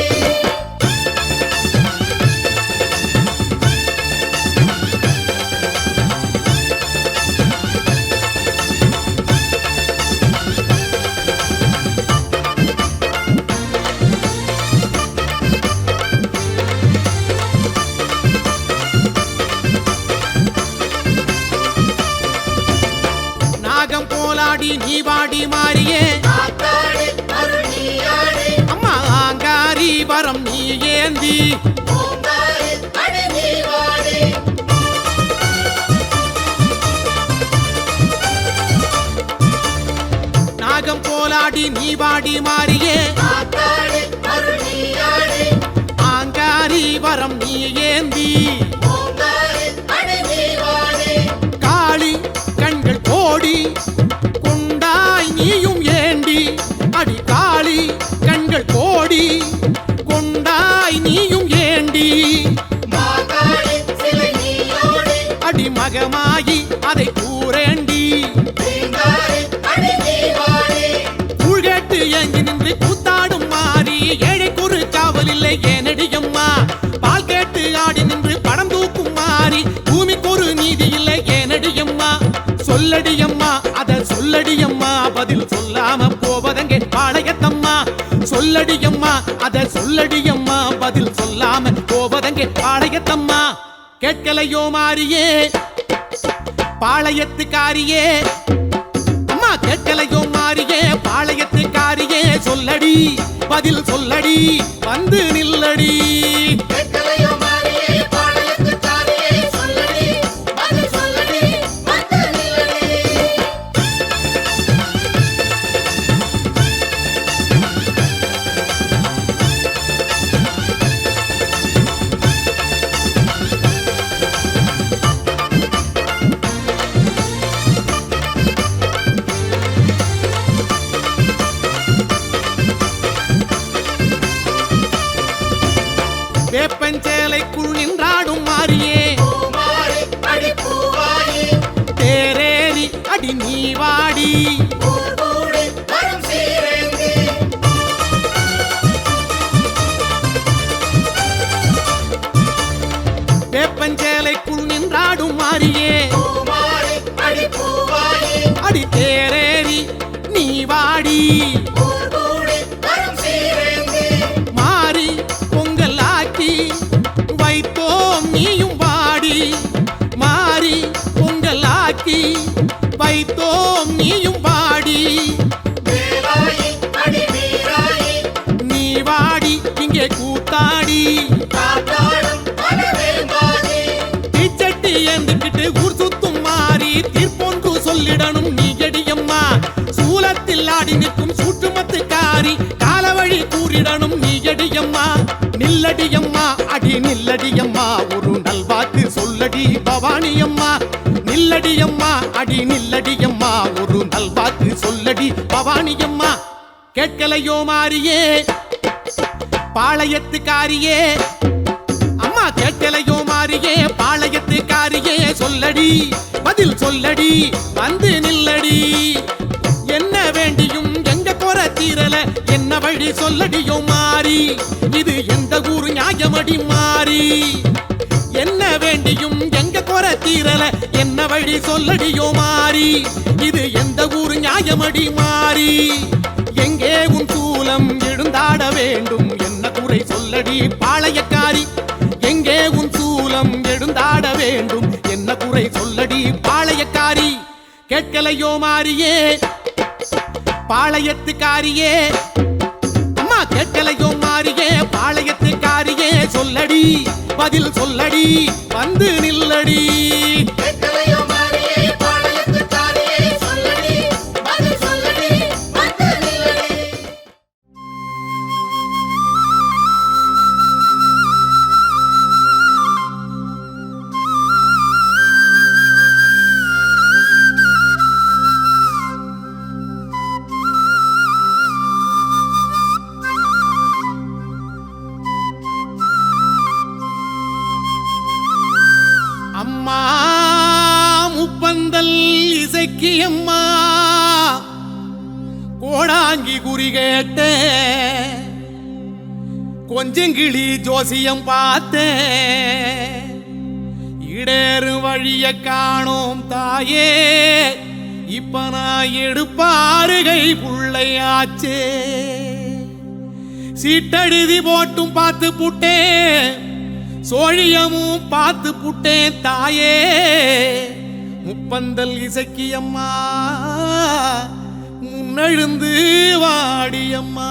நாகம் போலாடி நீ வாடி மாறியே, ஆத்தாடி அருள் நீயாடி, அம்மா ஆங்காரி வரம் நீ ஏந்தி. பூங்காரி அடி நீ வாடி. நாகம் போலாடி நீ வாடி மாறியே, ஆத்தாடி அருள் நீயாடி, ஆங்காரி வரம் நீ ஏந்தி. பூங்காரி அடி நீ வாடி. காளி கண்கள் கோடி கொண்டாய் நீயும் ஏண்டி, அடி காளி கண்கள் கோடி கொண்டாய் நீயும் ஏண்டி. மாகாளி சிலை நீயோடி, அடி மகமாயி அதை கூறேண்டி. பூங்காரி அடி நீ வாடி. கூழ்கேட்டு ஏங்கி நின்று கூத்தாடும் மாறி, ஏழை குறு காவல் இல்லை ஏனடியம்மா. பால் கேட்டு ஆடி நின்று படம் தூக்கும் மாறி, பூமிக்கு ஒரு நீதி இல்லை ஏனடியம்மா. சொல்லடியம்மா பதில் சொல்லாம போவதங்கே பாளையத்தம்மா சொல்லடியம்மா அத சொல்லடியம்மா பதில் சொல்லாம போவதங்கே பாளையத்தம்மா கேட்கலையோ மாறியே பாளையத்துக்காரியே அம்மா கேட்கலையோ மாறியே பாளையத்துக்காரியே சொல்லடி பதில் சொல்லடி வந்து நில்லடி கேட்கலையோ மாறியே பாளையத்துக்காரியே சொல்லடி பதில் சொல்லடி வந்து நில்லடி வேப்பஞ்சேலைக்குள் நின்றாடும் மாறியே பூமாரி அடி பூவாயி தேரேறி அடி நீ வாடி ஊர் கூடி வரும் சீரேந்தி வேப்பஞ்சேலைக்குள் நின்றாடும் மாறியே பூமாரி அடி பூவாயி அடி தேரேறி நீ வாடி ஊர் கூடி வரும் சீரேந்தி மாறி பொங்கல் ஆக்கி வைத்தோம் நீயும் வாடி மாறி பொங்கல் ஆக்கி வைத்தோம் நீயும் வாடி வேலாயி அடி வீராயி நீ வாடி இங்கே கூத்தாடி காத்தாடும் மனவேம்பாதி தீச்சட்டி ஏந்துக்கிட்டு ஊர் சுத்தும் மாறி தீர்ப்பொன்று சொல்லிடணும் நீ அடியம்மா சூலத்தில் ஆடி நிற்கும் சூட்டுமத்துக்காரி காலவழி கூறிடணும் நீ அடியம்மா நில்லடியம்மா அடி நில்லடியம்மா ஒரு நல்வாக்கு சொல்லடி பவானியம்மா நில்லடியம்மா அடி நில்லடியம்மா ஒரு நல்வாக்கு சொல்லடி பவானியம்மா கேட்கலையோ மாறியே பாளையத்துக்காரியே அம்மா கேட்கலையோ மாறியே பாளையத்துக்காரியே சொல்லடி பதில் சொல்லடி வந்து நில்லடி என்ன வேண்டியும் எங்க குறை தீரல என்ன வழி சொல்லடியோ மாறி இது எந்த ஊரு நியாயமடி மாறி என்ன வேண்டியும் எங்க குறை தீரல என்ன வழி சொல்லடியோ மாறி இது எந்த ஊரு நியாயமடி மாறி எங்கே உன் சூலம் எழுந்தாட வேண்டும் என்ன குறை சொல்லடி பாளையக்காரி எங்கே உன் சூலம் எழுந்தாட வேண்டும் என்ன குறை சொல்லடி பாளையக்காரி கேட்கலையோ மாறியே பாளையத்துக்காரியே அம்மா கேட்கலையோ மாறியே பாளையத்துக்காரியே சொல்லடி பதில் சொல்லடி வந்து நில்லடி கேட்கலையோ மாறியே பாளையத்துக்காரியே சொல்லடி பதில் சொல்லடி வந்து நில்லடி அம்மா முப்பந்தல் இசைக்கு அம்மா கோடாங்கி குறி கேட்ட கொஞ்சங்கிளி ஜோசியம் பார்த்தேன் இடேறு வழிய காணோம் தாயே இப்ப நான் எடுப்பாருகை புள்ளையாச்சே சீட்டெழுதி போட்டும் பார்த்து புட்டேன் சோழியமும் பார்த்து புட்டேன் தாயே முப்பந்தல் இசைக்கு அம்மா முன்னெழுந்து வாடியம்மா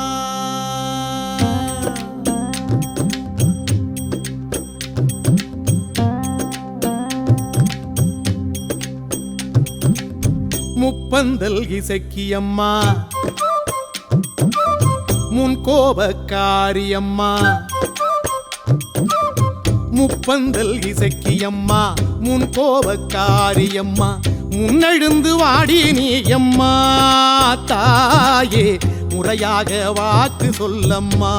முப்பந்தல் இசைக்கியம்மா முன் கோபக்காரியம்மா முப்பந்தல் இசைக்கியம்மா முன் கோபக்காரியம்மா முன்னெழுந்து வாடி நீ அம்மா தாயே முறையாக வாக்கு சொல்லம்மா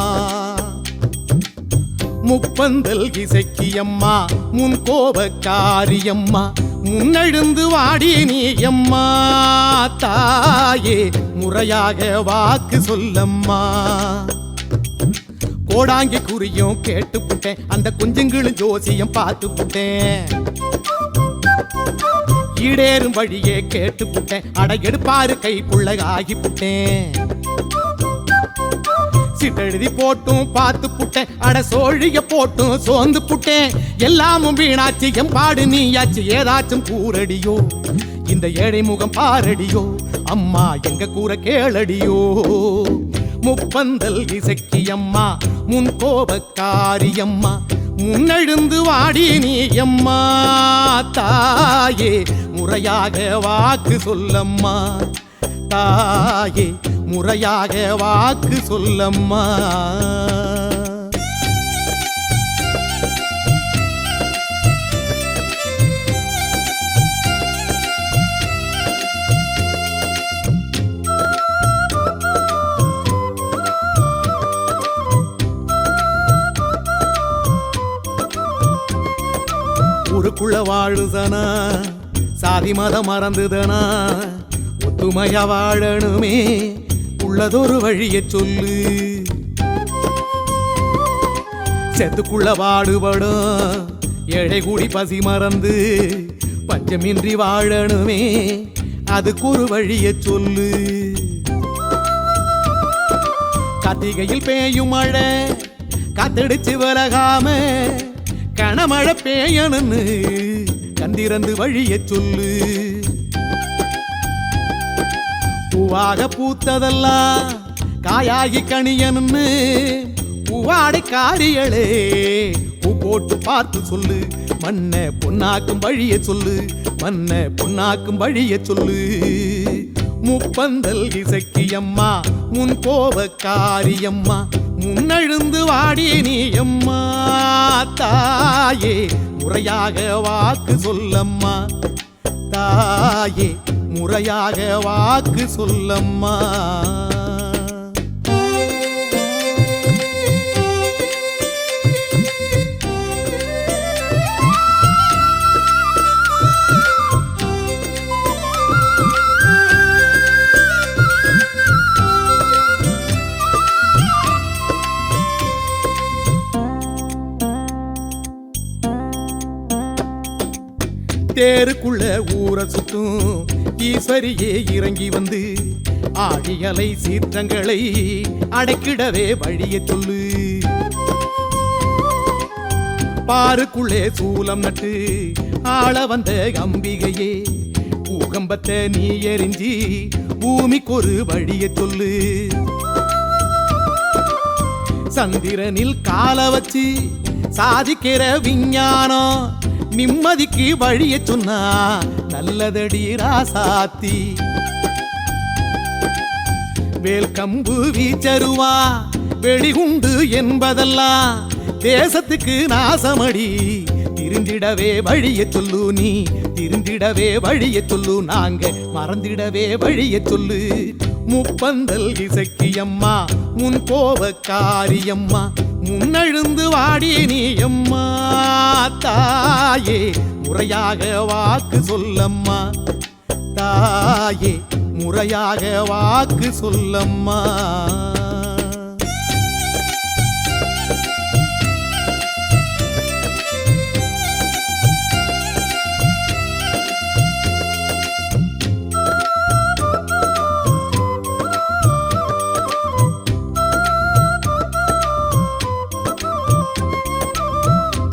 முப்பந்தல் இசைக்கியம்மா முன் கோபக்காரியம்மா முன்னெழுந்து வாடி நீ அம்மா தாயே முறையாக வாக்கு சொல்லம்மா கோடாங்கி குறியும் கேட்டு புட்டேன் அந்த குஞ்சுங்களும் ஜோசியம் பார்த்து புட்டேன் ஈடேறும் வழியே கேட்டு புட்டேன் அட எடுப்பாரு கைக்குள்ள ஆகி புட்டேன் சிட்டெழுதி போட்டும் பார்த்து புட்டேன் அட சோழிய போட்டும் சோர்ந்து புட்டேன் எல்லாமும் வீணாச்சு எம்பாடு நீயாச்சு ஏதாச்சும் கூறடியோ இந்த ஏழை முகம் பாரடியோ அம்மா எங்க கூற கேளடியோ முப்பந்தல் இசக்கி அம்மா முன் கோபக்காரி அம்மா முன்னெழுந்து வாடி நீ அம்மா தாயே முறையாக வாக்கு சொல்லம்மா தாயே முறையாக வாக்கு சொல்லம்மா ஊருக்குள்ள வாழுதனா சாதி மதம் மறந்துதனா ஒத்துமையா வாழணுமே உள்ளதொரு வழிய சொல்லு செத்துக்குள்ள பாடுபடும் ஏழை கூடி பசி மறந்து பஞ்சமின்றி வாழணுமே அதுக்கு ஒரு வழிய சொல்லு கார்த்திகையில் பேயும் மழை காத்தடிச்சு விலகாம கனமழை பேயணுன்னு கந்திரந்து வழிய சொல்லு பூவாக பூத்ததெல்லாம் காயாகி கணியன்னு பூவாடை காரியளே பூ போட்டு பார்த்து சொல்லு மண்ணை பொன்னாக்கும் வழிய சொல்லு மண்ணை பொன்னாக்கும் வழிய சொல்லு முப்பந்தல் இசக்கி அம்மா முன் கோபக்காரி அம்மா முன்னெழுந்து வாடி நீ அம்மா தாயே முறையாக வாக்கு சொல்லம்மா தாயே முறையாக வாக்கு சொல்லம்மா தேருக்குள்ள ஊரை சுத்தும் ஈஸ்வரியே இறங்கி வந்து ஆழியலை சீற்றங்களை அடக்கிடவே வழிய சொல்லு பாருக்குள்ளே சூலம் நட்டு ஆள வந்த அம்பிகையே பூகம்பத்தை நீ எரிஞ்சி பூமிக்கு ஒரு வழிய சொல்லு சந்திரனில் கால வச்சு சாதிக்கிற விஞ்ஞானம் நிம்மதிக்கு வழிய சொன்னா நல்லதடி ராசாத்தி வேல் கம்பு வீச்சருவா வெடிகுண்டு என்பதெல்லாம் தேசத்துக்கு நாசமடி திருந்திடவே வழிய சொல்லு நீ திருந்திடவே வழிய சொல்லு நாங்க மறந்திடவே வழிய சொல்லு முப்பந்தல் இசக்கி அம்மா முன் கோபக்காரி அம்மா முன்னெழுந்து வாடி நீ அம்மா தாயே முறையாக வாக்கு சொல்லம்மா தாயே முறையாக வாக்கு சொல்லம்மா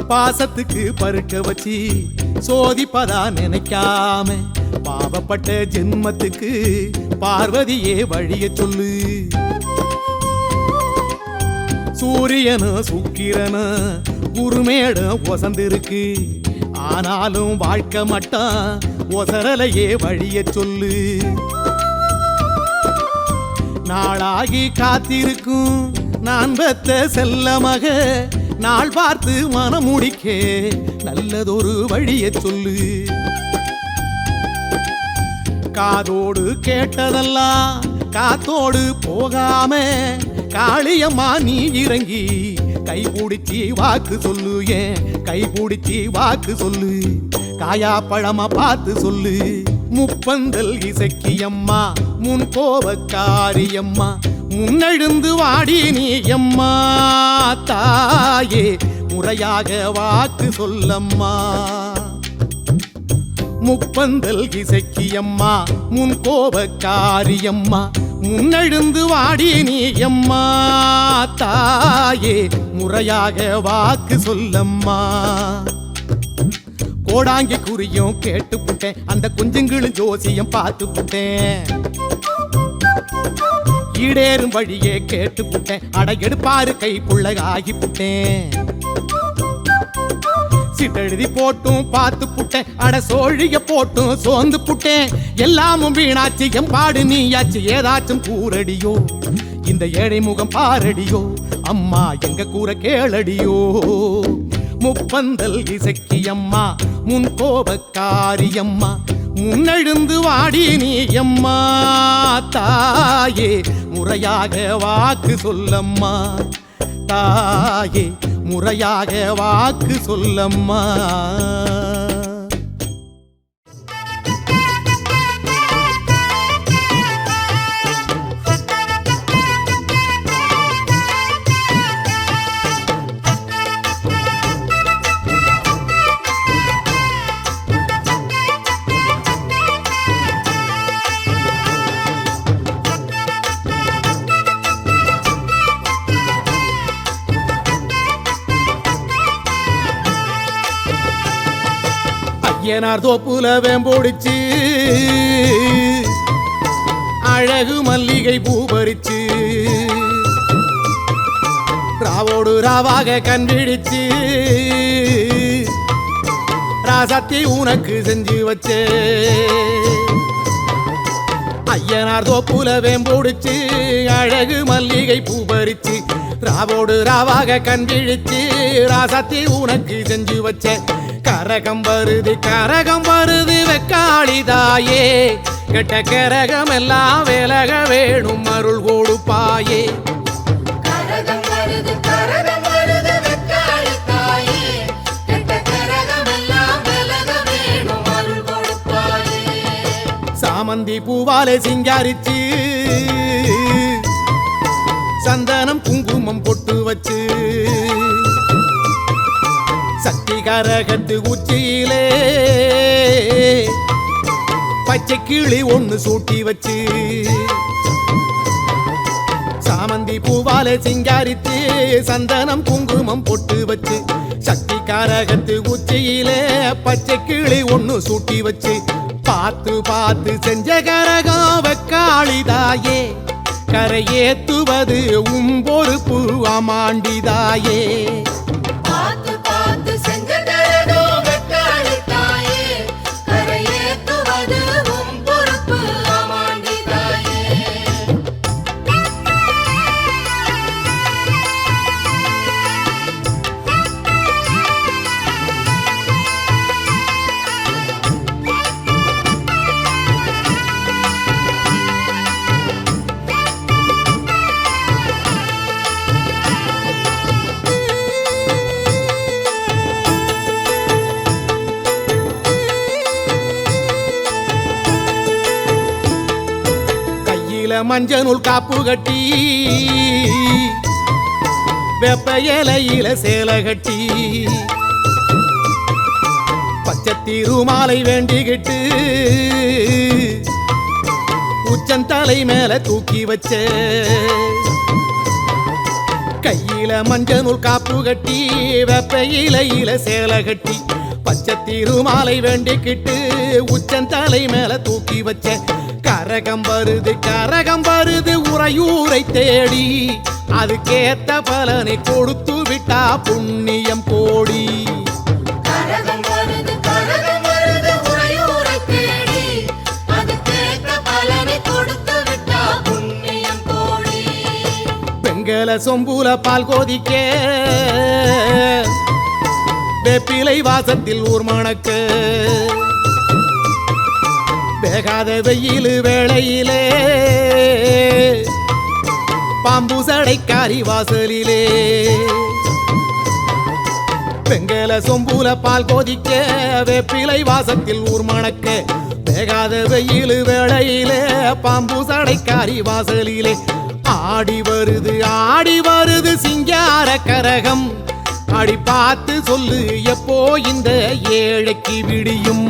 பாசத்துக்கு பருக்க வச்சு சோதிப்பதா நினைக்காம பாவப்பட்ட ஜென்மத்துக்கு பார்வதியே வழிய சொல்லு சூரியனு சுக்கிரனு குருமேடம் ஒசந்திருக்கு ஆனாலும் வாழ்க்கை மட்டம் ஒசரலையே வழிய சொல்லு நாளாகி காத்திருக்கும் நான் பெத்த செல்ல மக நாள் பார்த்து மனம் முடிக்கே நல்லதொரு வழிய சொல்லு காதோடு கேட்டதெல்லாம் காத்தோடு போகாம காளியம்மா நீ இறங்கி கைபிடிச்சி வாக்கு சொல்லு ஏன் கைபிடிச்சி வாக்கு சொல்லு காயா பழமா பார்த்து சொல்லு முப்பந்தல் இசக்கி அம்மா முன் கோபக்காரி அம்மா முன்னெழுந்து வாடி நீ அம்மா தாயே முறையாக வாக்கு சொல்லம்மா முப்பந்தல் இசக்கியம்மா முன் கோபக்காரியம்மா முன்னெழுந்து வாடி நீ அம்மா தாயே முறையாக வாக்கு சொல்லம்மா. கோடாங்கி குறியும் கேட்டு புட்டேன் அந்த குஞ்சுங்களும் ஜோசியம் பார்த்து புட்டேன். ஈடேறும் வழியே கேட்டு புட்டேன் அட எடுப்பாரு கை புள்ளகாகி புட்டேன். சிட்டெழுதி போட்டும் பார்த்து புட்டேன் அட சோழிய போட்டும் சோர்ந்து புட்டேன். எல்லாமும் வீணாச்சு எம்பாடு நீயாச்சு ஏதாச்சும் கூறடியோ இந்த ஏழை முகம் பாரடியோ அம்மா எங்க கூற கேளடியோ. முப்பந்தல் இசக்கியம்மா முன் கோபக்காரியம்மா முன்னெழுந்து வாடி நீ அம்மா தாயே முறையாக வாக்கு சொல்லம்மா. தாயே முறையாக வாக்கு சொல்லம்மா. ஐயனார் தோப்புல வேம்போடிச்சு அழகு மல்லிகை பூ பறிச்சு ராவோடு ராவாக கண்டிடிச்சு ராசாத்தி உனக்கு செஞ்சு வச்சே. ஐயனார் தோப்புல வேம்போடிச்சு அழகு மல்லிகை பூ பறிச்சு ராவோடு ராவாக கண்டிடிச்சு ராசாத்தி உனக்கு செஞ்சு வச்சே. கரகம் வருது வெக்காளிதாயே கெட்ட கரகம் எல்லாம் விலக வேணும் அருள் கொடுப்பாயே. கரகம் வருது வெக்காளி தாயே கெட்ட கரகமெல்லாம் விலக வேணும் அருள் கொடுப்பாயே. சாமந்தி பூவாலே சிங்காரிச்சு சந்தனம் குங்குமம் பொட்டு வச்சு சக்தி கரகத்து உச்சியிலே பச்சை கிளி ஒண்ணு சூட்டி வச்சு சாமந்தி பூவாலே சிங்காரித்து சந்தனம் குங்குமம் பொட்டு வச்சு சக்தி கரகத்து உச்சியிலே பச்சை கிளி ஒண்ணு சூட்டி வச்சு பார்த்து பார்த்து செஞ்ச கரகம் வெக்காளிதாயே கரையேத்துவது பொறுப்பு ஆமாண்டிதாயே. பார்த்து பார்த்து செஞ்ச கரகம் வெக்காளி தாயே கரையேத்துவது உம் பொறுப்பு ஆமாண்டி தாயே. மஞ்சள் காப்பு கட்டி வெப்ப இலையில சேலை கட்டி பச்சை திருமாலை வேண்டிக்கிட்டு உச்சந்தலை மேல தூக்கி வச்ச கையில மஞ்சள் காப்பு கட்டி வெப்ப இலையில சேலை கட்டி பச்சை திருமாலை வேண்டிக்கிட்டு உச்சந்தலை மேல தூக்கி வச்ச கரகம் வருது உறையூரை தேடி அதுக்கேத்த பலனை கொடுத்து விட்டா புண்ணியம் கோடி. கரகம் வருது உறையூரை தேடி அதுக்கேத்த பலனை கொடுத்து விட்டா புண்ணியம் கோடி. பெங்கல சொம்புல பால் கோதிக்க வேப்பிலை வாசத்தில் ஊர் மணக்க வேகாத வெயில் வேளையிலே பாம்பு சடைக்காரி வாசலிலே பெங்கல சொம்புல பால் கோதிக்க வேப்பிலை வாசத்தில் ஊர் மணக்க வேகாத வெயில் வேளையிலே பாம்பு சடைக்காரி வாசலிலே ஆடி வருது சிங்கார கரகம் அடி பார்த்து சொல்லு எப்போ இந்த ஏழைக்கு விடியும்.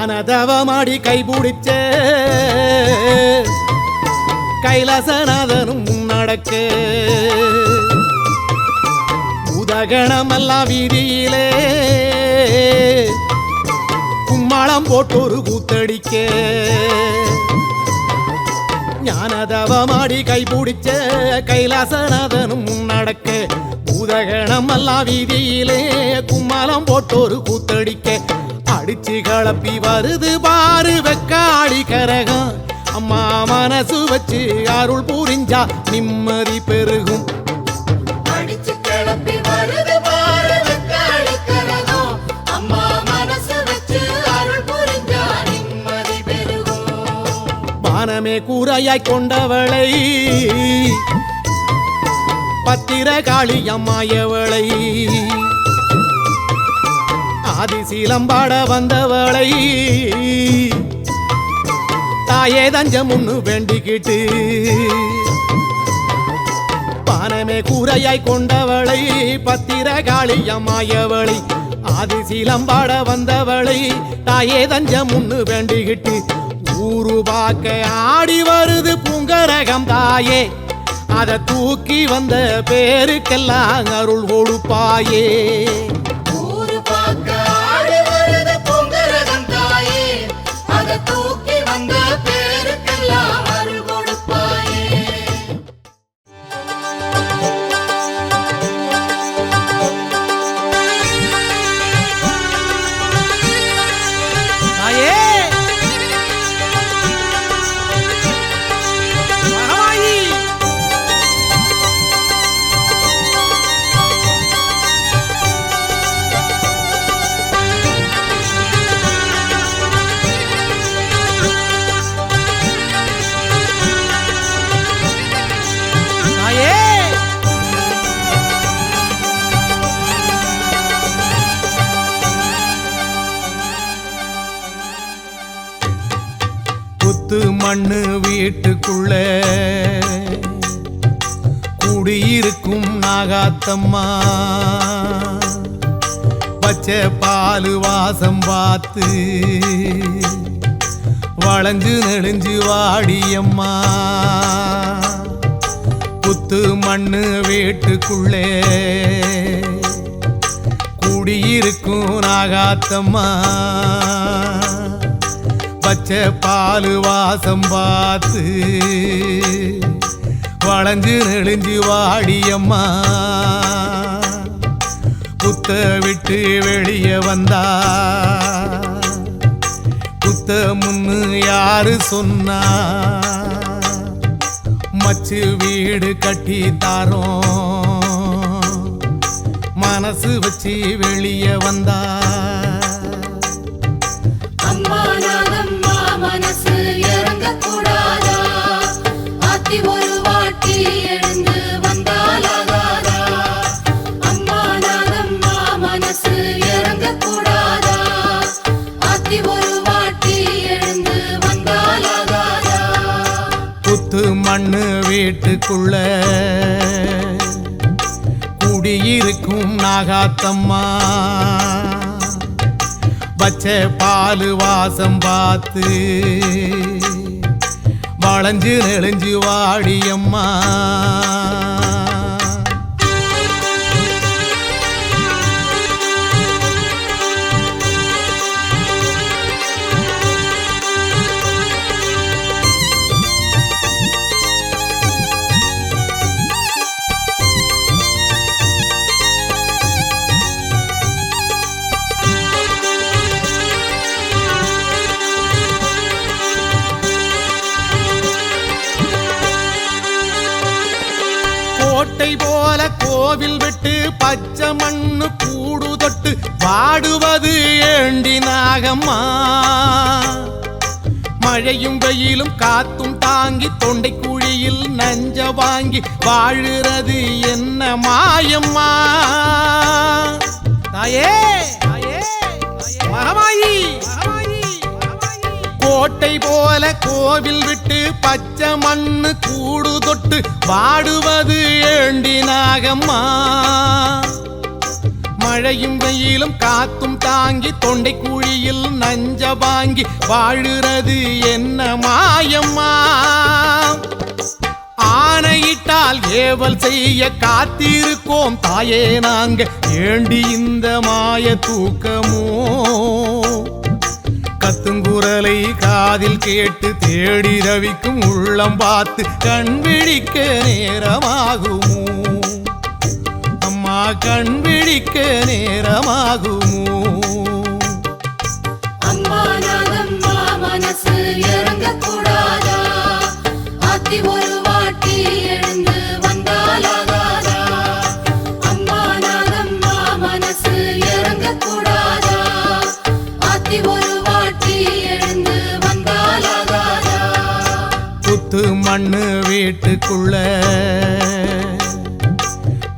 ஞானதவமாடி கைபிடிச்ச கைலாசநாதனும் முன்னடக்க உதகணமெல்லாம் வீதியிலே கும்மாளம் போட்டொரு கூத்தடிக்க ஞானதவமாடி கைபிடிச்ச கைலாசநாதனும் முன்னடக்க உதகணமெல்லாம் வீதியிலே கும்மாளம் போட்டொரு கூத்தடிக்க அடிச்சு கலப்பி வருது பாரு வெக்காடி கரகம் அம்மா மனசு வச்சு அருள் புரிஞ்சா நிம்மதி பெருகும் அடிச்சு கிளப்பி வருது பாரு வெக்காளி கரகம் அம்மா மனசு வச்சு அருள் புரிஞ்சா நிம்மதி பெருகும் வானமே கூரையாய் கொண்டவளை பத்திரகாளி அம்மாயவளை ஆதிசீலம்பாட வந்தவளை தாயே தஞ்சம் முன்னு வேண்டிக்கிட்டு வானமே கூரையாய் கொண்டவளை பத்திரகாளி அம்மாயவளை ஆதிசீலம்பாட வந்தவளை தாயே தஞ்சம் முன்னு வேண்டிக்கிட்டு ஊரு பார்க்க ஆடி வருது பூங்கரகம் தாயே அத தூக்கி வந்த பேருக்கெல்லாம் அருள் கொடுப்பாயே ஊரு பார்க்க ஆடி வருது பொங்கரகம் தாயே அத தூக்கி வந்த பேருக்கெல்லாம் அருள் கொடுப்பாயே தாயே மகமாயி தாயே புத்து மண்ணு வீட்டுக்குள்ள குடியிருக்கும் நாகாத்தம்மா பச்சை பாலு வாசம் பார்த்து வளைஞ்சு நெளிஞ்சு வாடியம்மா புத்து மண்ணு வீட்டுக்குள்ளே குடியிருக்கும் நாகாத்தம்மா பச்சை பாலு வாசம் பார்த்து வளைஞ்சு நெளிஞ்சு வாடியம்மா புத்த விட்டு வெளியே வந்தா புத்த முன்னு யாரு சொன்னா மச்சு வீடு கட்டி தாரோம் மனசு வச்சு வெளியே வந்தா அம்மா நானம்மா மனசு இறங்க கூடாதா ஆத்தி ஒரு வாட்டி எழுந்து வந்தாலாகாதா அம்மா நானம்மா மனசு இறங்க கூடாதா ஆத்தி ஒரு வாட்டி எழுந்து வந்தாலாகாதா புத்து மண்ணு வீட்டுக்குள்ள குடியிருக்கும் நாகாத்தம்மா பச்சை பாலு வாசம் பார்த்து வளைஞ்சு நெளிஞ்சு வாடியம்மா கோட்டை போல கோவில் விட்டு பச்சை மண்ணு கூடு தொட்டு பாடுவது ஏண்டி நாகம்மா மழையும் வெயிலும் காத்தும் தாங்கி தொண்டை குழியில் நஞ்ச வாங்கி வாழுறது என்ன மாயம்மா தாயே மகமாயி கோட்டை போல கோவில் விட்டு பச்சை மண்ணு கூடு தொட்டு வாடுவது ஏண்டி நாகம்மா மழையும் வெயிலும் காத்தும் தாங்கி தொண்டை குழியில் நஞ்ச வாங்கி வாழுறது என்ன மாயம்மா ஆணையிட்டால் ஏவல் செய்ய காத்திருக்கோம் தாயே நாங்க ஏண்டி இந்த மாய தூக்கமோ கத்துங்குரலை காதில் கேட்டு தேடி ரவிக்கும் உள்ளம் பார்த்து கண் விழிக்க நேரமாகுமோ அம்மா கண் விழிக்க நேரமாகுமோ அம்மா நாதம்மா மனசு இறங்க கூடாதா ஆத்தி ஒரு வாட்டி எழுந்து வந்தாலாகாதா அம்மா நாதம்மா மனசு இறங்க கூடாதா ஆத்தி ஒரு வாட்டி எழுந்து வந்தாலாகாதா புத்து மண்ணு வீட்டுக்குள்ள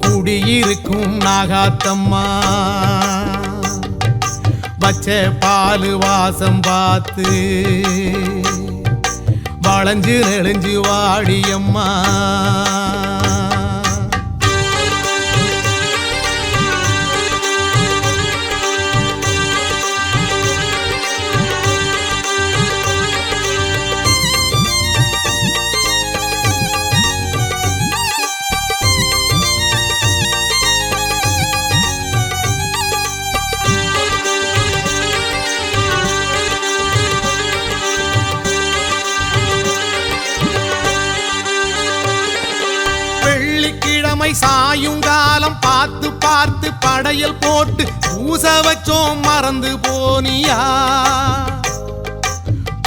குடியிருக்கும் நாகாத்தம்மா பச்சை பாலு வாசம் பார்த்து வளைஞ்சு நெளிஞ்சு வாடியம்மா சாயுங்காலம் பார்த்து பார்த்து படையல் போட்டு பூச வச்சோம் மறந்து போனியா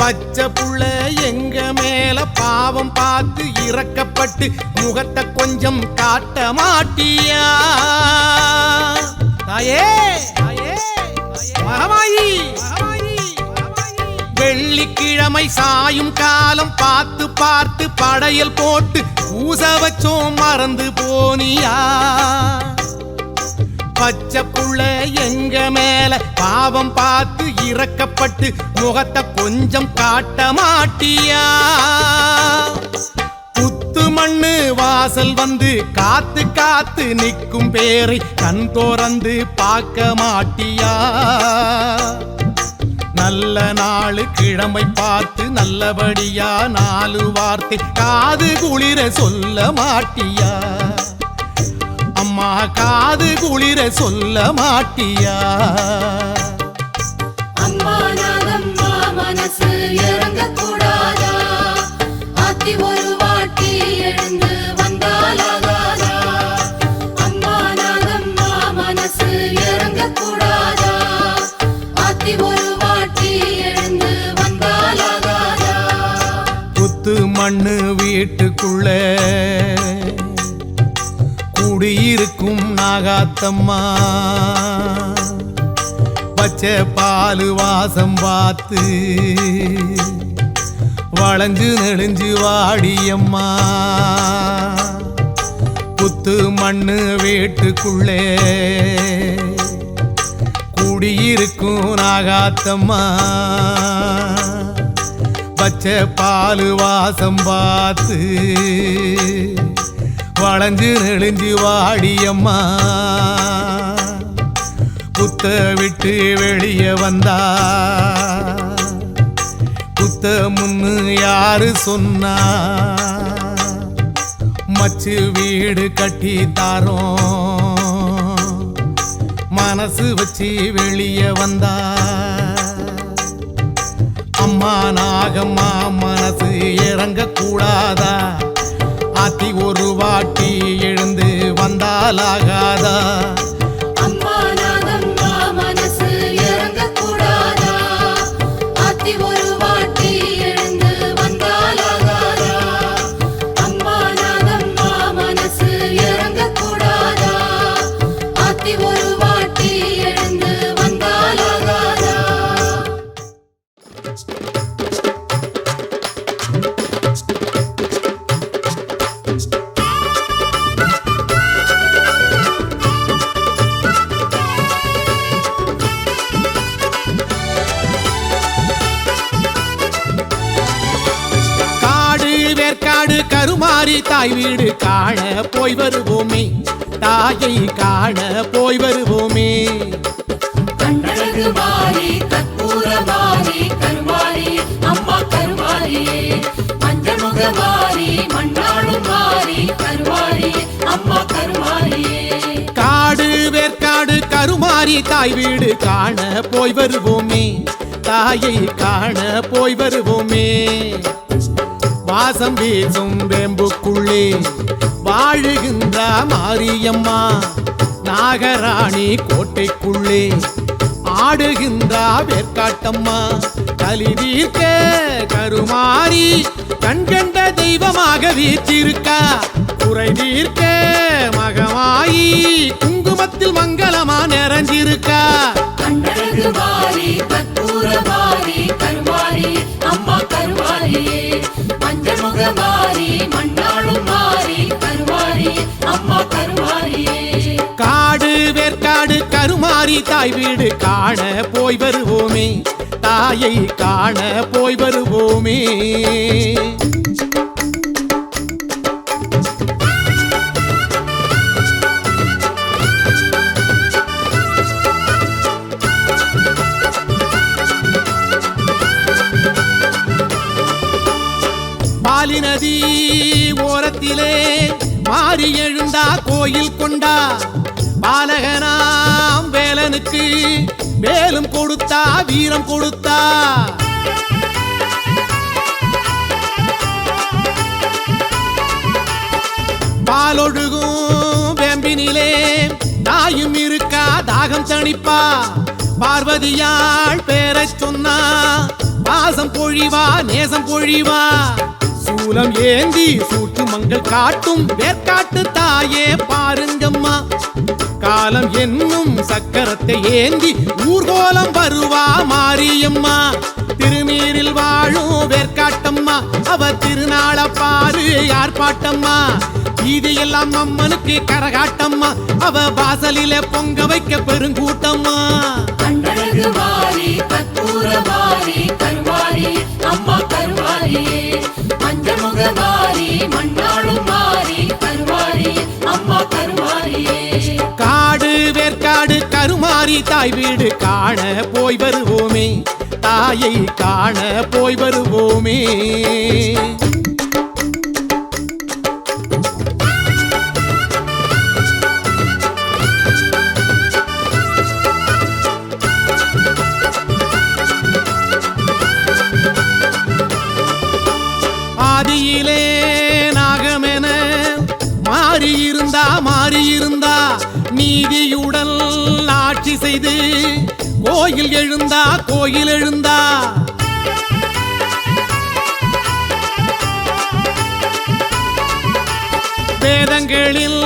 பச்சை புள்ள எங்க மேல பாவம் பார்த்து இறக்கப்பட்டு முகத்தை கொஞ்சம் காட்ட மாட்டியா தாயே மகமாயி வெள்ளிக்கிழமை சாயும் காலம் பார்த்து பார்த்து படையல் போட்டு பூச வச்சோம் மறந்து போனியா பச்சை புள்ள எங்க மேல பாவம் பார்த்து இறக்கப்பட்டு முகத்தை கொஞ்சம் காட்ட மாட்டியா புத்து மண்ணு வாசல் வந்து காத்து காத்து நிற்கும் பேரை கண் தோறந்து பார்க்க மாட்டியா நல்ல நாளு கிழமை பார்த்து நல்லபடியா 4 வார்த்தை காது குளிர சொல்ல மாட்டியா அம்மா காது குளிர சொல்ல மாட்டியா அம்மா நாதம்மா மனசு இறங்க கூடாதா ஆத்தி ஒரு வாட்டி எழுந்து வந்தாலாகாதா அம்மா நாதம்மா மனசு இறங்க கூடாதா ஆத்தி ஒரு வாட்டி எழுந்து வந்தாலாகாதா புத்து மண்ணு வீட்டுக்குள்ள குடியிருக்கும் நாகாத்தம்மா பச்சை பாலு வாசம் பார்த்து வளைஞ்சு நெளிஞ்சு வாடியம்மா புத்து மண்ணு வீட்டுக்குள்ளே குடியிருக்கும் நாகாத்தம்மா பச்சை பாலு வாசம் பார்த்து வளைஞ்சு நெளிஞ்சு வாடியம்மா புத்த விட்டு வெளியே வந்தா புத்த முன்னு யாரு சொன்னா மச்சு வீடு கட்டி தாரோம் மனசு வச்சு வெளியே வந்தா அம்மா நாகம்மா மனசு இறங்க கூடாதா ஆத்தி ஒரு வாட்டி எழுந்து வந்தாலாகாதா அம்மா நாதம்மா மனசு இறங்க கூடாதா ஆத்தி ஒரு வாட்டி எழுந்து வந்தாலாகாதா அம்மா நாதம்மா மனசு இறங்க கூடாதா ஆத்தி ஒரு வாட்டி எழுந்து வந்தாலாகாதா காடு வேற்காடு கருமாறி தாய் வீடு காண போய் வருவோமே தாயை காண போய் வருவோமே. கண்ணழகு மாறி கற்பூர மாறி கருமாரி அம்மா கருமாரியே மஞ்சள் முக மாறி மண்ணாளும் மாறி கருமாரி அம்மா கருமாரியே. காடு வேற்காடு கருமாரி தாய் வீடு காண போய் வருவோமே. தாயை காண போய் வருவோமே. வாசம் வீசும் வேம்புக்குள்ளே வாழுகின்ற மாரியம்மா நாகராணி கோட்டைக்குள்ளே ஆடுகின்ற வேற்காட்டம்மா கலி தீர்க்க கருமாரி கண்கண்ட தெய்வமாக வீற்றிருக்கா. குறை தீர்க்க மகமாயி குங்குமத்தில் மங்களமா நிறைஞ்சிருக்கா. கண்ணழகு மாறி கற்பூர மாறி கருமாரி அம்மா கருமாரியே மஞ்சள் முக மாறி மண்ணாளும் மாறி கருமாரி அம்மா கருமாரியே. காடு வேற்காடு கருமாரி தாய் வீடு காண போய் வருவோமே. தாயை காண போய் வருவோமே. பாலி நதி ஓரத்திலே மாறி எழுந்தா கோயில் கொண்டா. பாலகனாம் வேலனுக்கு வேலும் கொடுத்தா வீரம் கொடுத்தா. பாலொழுகும் வேம்பினிலே தாயும் இருக்கா தாகம் தணிப்பா. பார்வதியாள் பேரச் சொன்னா பாசம் பொழிவா நேசம் பொழிவா. சூலம் ஏந்தி சூட்டு மங்கள் காட்டும் வேற்காட்டு தாயே பாருங்கம்மா. காலம் என்னும் சக்கரத்தை ஏந்தி ஊர்கோலம் வருவா மாரியம்மா. திருநீரில் வாழும் வேற்காட்டம்மா அவ திருநாள பாரு யார் பாட்டம்மா. வீதியெல்லாம் அம்மனுக்கு கரகாட்டம்மா அவ வாசலிலே பொங்க வைக்க பெருங்கூட்டம்மா. கண்ணழகு மாறி கற்பூர மாறி கருமாரி அம்மா கருமாரியே மஞ்சள் முக மாறி மண்ணாளும் மாறி கருமாரி அம்மா கருமாரியே. காடு வேற்காடு கருமாரி தாய் வீடு காண போய் வருவோமே. தாயை காண போய் வருவோமே. ஆதியிலே நாகமென மாறியிருந்தா நீதியுடன் ஆட்சி செய்து கோயில் எழுந்தா. வேதங்களில்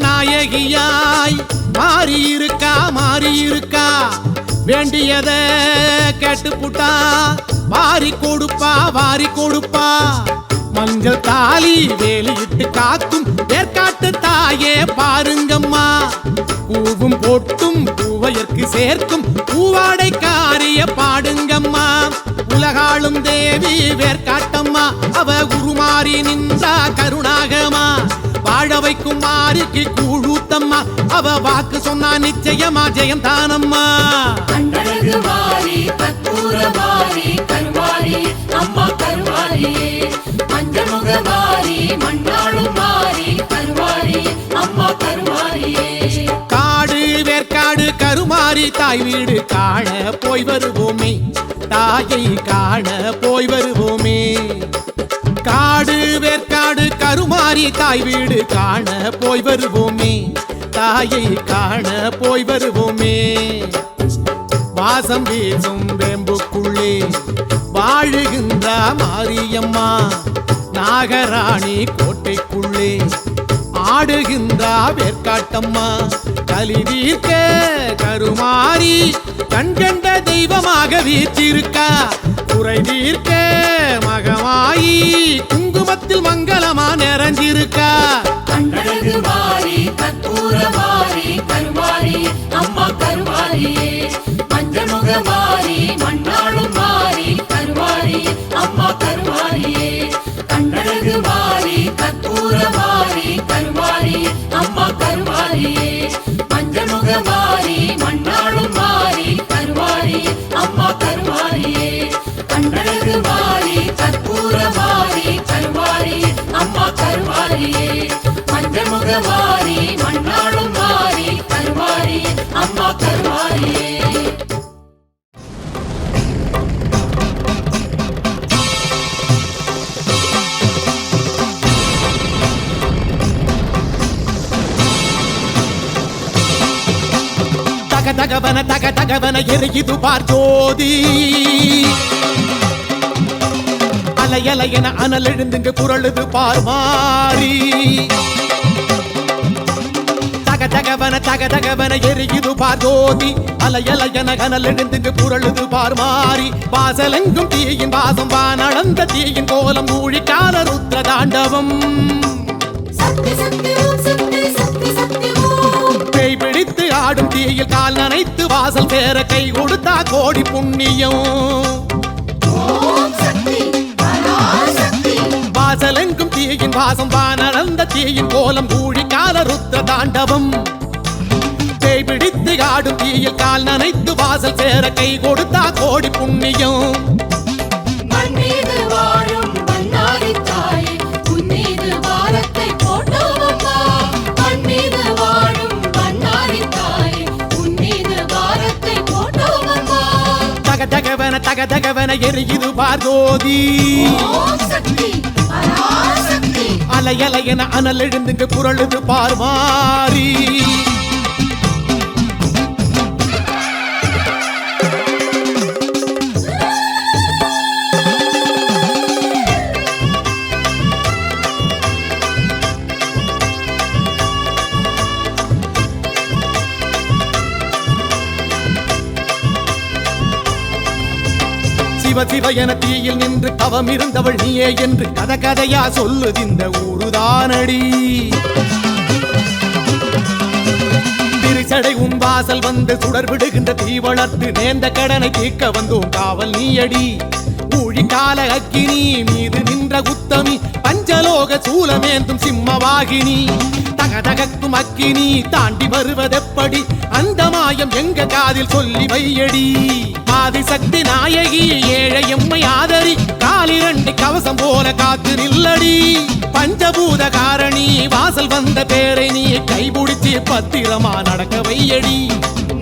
நாயகியாய் மாறியிருக்கா. வேண்டியத கேட்டுப்புட்டா வாரி கொடுப்பா. மஞ்சள் தாலி வேலியிட்டு காக்கும் வேற்காட்டு தாயே பாருங்கம்மா. பூவும் பொட்டும் பூவையற்கு சேர்க்கும் பூவாடை காரிய பாடுங்கம்மா. உலகாளும் தேவி வேற்காட்டம்மா அவ உருமாறி நின்றா கருணாகமா. வாழ வைக்கும் மாறிக்கு கூழூத்தம்மா அவ வாக்கு சொன்னா நிச்சயமா ஜெயம் தானம்மா. கண்ணழகு மாறி கற்பூர மாறி கருமாரி அம்மா கருமாரியே மஞ்சள் முக மாறி மண்ணாளும் மாறி கருமாரி அம்மா கருமாரியே. காடு வேற்காடு கருமாரி தாய் வீடு காண போய் வருவோமே. தாயை காண போய் வருவோமே. காடு வேற்காடு கருமாரி தாய் வீடு காண போய் வருவோமே. தாயை காண போய் வருவோமே. வாசம் வீசும் வேம்புக்குள்ளே வாழுகின்ற மாரியம்மா நாகராணி கோட்டைக்குள்ளே ஆடுகின்ற வேற்காட்டம்மா கலி தீர்க்க கருமாரி கண்கண்ட தெய்வமாக வீற்றிருக்கா. குறை தீர்க்க மகமாயி குங்குமத்தில் மங்களமா நிறைஞ்சிருக்கா. கண்ணழகு மாறி கற்பூர மாறி கருமாரி அம்மா கருமாரியே மஞ்சள் முக மாறி மண்ணாளும் மாறி கருமாரி அம்மா கருமாரியே. கண்ணழகு மாறி கற்பூர மாறி கருமாரி அம்மா கருமாரியே. பஞ்சமுகமாரி மண்ணாளும் மாறி கருமாரி அம்மா கருமாரியே கண்ணழகு மாறி கற்பூர மாறி கருமாரி அம்மா கருமாரியே பஞ்சமுகமாரி மண்ணாளும் மாறி கருமாரி அம்மா கருமாரியே தகவன எரியுது பார் ஜோதி அலையலையன அனல் எழுந்துங்க குரழுது பார் மாறி தகவன எரியுது பார் ஜோதி அலையலையன அனல் எழுந்துங்க குரழுது பார் மாறி வாசலெங்கும் தீயின் வாசம் வானளந்த தீயின் கோலம் ஊழிக்கால ருத்ர தாண்டவம் சக்தி சக்தி ஓம் சக்தி சக்தி சக்தி ஓம் பேய் பிடித்து ஆடும் தீயில் கால் நனைத்து வாசல் சேர கை கொடுத்தா கோடி புண்ணியம் ஓம் சக்தி பராசக்தி வாசலெங்கும் தீயின் வாசம் வானளந்த தீயின் கோலம் ஊழிக்கால ருத்ர தாண்டவம் பேய் பிடித்து ஆடும் தீயில் கால் நனைத்து வாசல் சேர கை கொடுத்தா கோடி புண்ணியம் மண் மீது வாழும் மன்னாரி தாயே உன் மீது பாரத்தை போட்டோம் அம்மா மண் மீது வாழும் மன்னாரி தாயே உன் மீது பாரத்தை போட்டோம் அம்மா தகவன எரியுது பார் ஜோதி ஓம் சக்தி பராசக்தி அலையலையன அனல் எழுந்துங்க குரழுது பார் மாறி சிவ என தீயில் நின்று தவம் இருந்தவள் நீயே என்று கதையா சொல்லுது இந்த ஊருதானடி திருச்சடை உன் வாசல் வந்து சுடர் விடுகின்ற தீ வளர்த்து நேர்ந்த கடனை தீர்க்க வந்தோம் காவல் நீயடி ஊழிக்கால அக்கினி மீது நின்ற உத்தமி பஞ்சலோக சூலமேந்தும் சிம்மவாகினி தகதகக்கும் அக்கினி தாண்டி வருவதெப்படி அந்த மாயம் எங்க காதில் சொல்லி வையடி ஆதிசக்தி நாயகி ஏழை எம்மை ஆதரி காலிரண்டி கவசம் போல காத்து நில்லடி பஞ்சபூத காரணி வாசல் வந்த பேரை நீ கைபிடிச்சு பத்திரமா நடக்க வையடி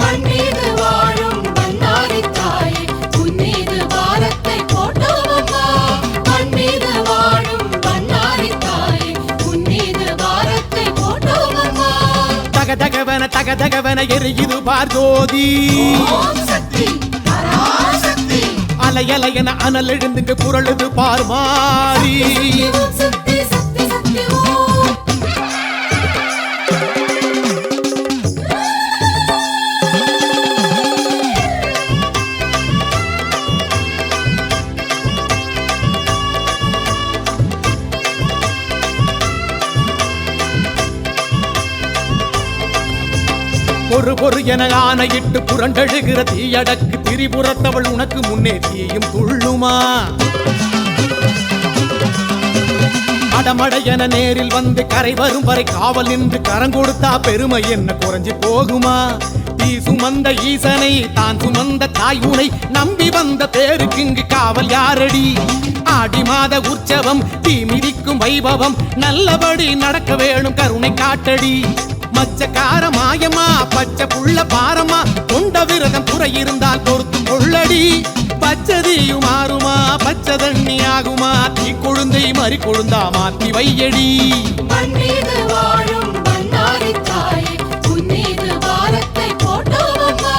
மண் மீது வாழும் மன்னாரி தாயே உன் மீது பாரத்தை போட்டோம் அம்மா மண் மீது வாழும் மன்னாரி தாயே உன் மீது பாரத்தை போட்டோம் அம்மா தகவன எரியுது பார் ஜோதி ஓம் சக்தி பராசக்தி அலையலையன அனல் எழுந்துங்க குரழுது பார் மாறி ஓம் சக்தி சக்தி சக்தி ஓம் பொறு என ஆணையிட்டு புரண்டழுகிற தீயடக்கு திரிபுரத்தவள் உனக்கு முன்னே தீயும் துள்ளுமா அடமட என நேரில் வந்து கரை வரும் வரை காவல் நின்று கரங்கொடுத்தா பெருமை என்ன குறைஞ்சு போகுமா தீ சுமந்த ஈசனை தான் சுமந்த தாய் உனை நம்பி வந்த பேருக்கு இங்கு காவல் யாரடி ஆடி மாத உற்சவம் தீ மிதிக்கும் வைபவம் நல்லபடி நடக்க வேணும் கருணை காட்டடி மச்சக்கார மாயமா பச்சை புள்ள பாரமா கொண்ட விரதம் குறை இருந்தால் பொறுத்து கொள்ளடி பச்சதியும் மாறுமா பச்சை தண்ணி ஆகுமா தீ கொழுந்தை மறி கொழுந்தா மாத்தி வையடி மண் மீது வாழும் மன்னாரி தாயே உன் மீது பாரத்தை போட்டோம் அம்மா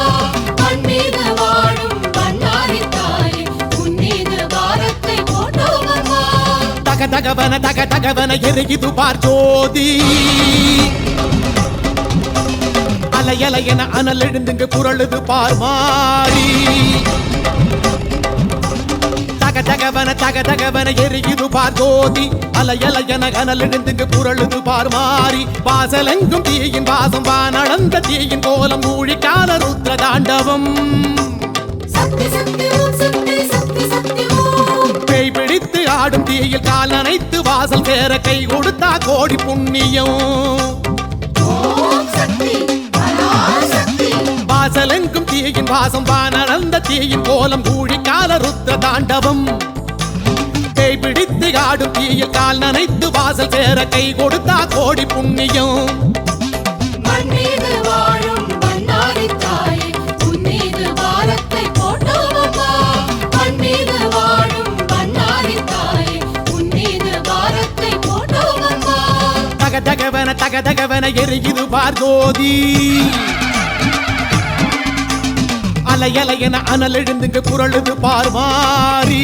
மண் மீது வாழும் மன்னாரி தாயே உன் மீது பாரத்தை போட்டோம் அம்மா தகவன எரியுது பார் ஜோதி அலையலையன அனல் எழுந்துங்க குரழுது பார் மாறி தகவன எரியுது பார் ஜோதி அலையலையன அனல் எழுந்துங்க குரழுது பார் மாறி வாசலெங்கும் தீயின் வாசம் வானளந்த தீயின் கோலம் ஊழிக்கால ருத்ர தாண்டவம் சக்தி சக்தி ஓம் சக்தி சக்தி சக்தி ஓம் பேய் பிடித்து ஆடும் தீயில் கால் நனைத்து வாசல் சேர கை கொடுத்தா கோடி புண்ணியம் ஓம் சக்தி பராசக்தி வாசலெங்கும் தீயின் வாசம் வானந்த தீயின் கோலம் கூழிக்கால ருத்ர தாண்டவம் கை பிடித்து ஆடும் தீயில் கால் நனைத்து வாசல் சேர கை கொடுத்தா கோடி புண்ணியம் மண் மீது வாழும் பண்ணாரி தாயே உன் மீது பாரத்தை போட்டோம் அம்மா மண் மீது வாழும் பண்ணாரி தாயே உன் மீது பாரத்தை போட்டோம் அம்மா தகதகவன எரியுது பார் ஜோதி அலையலையென அனல் எழுந்துங்க குரலுது பார் மாறி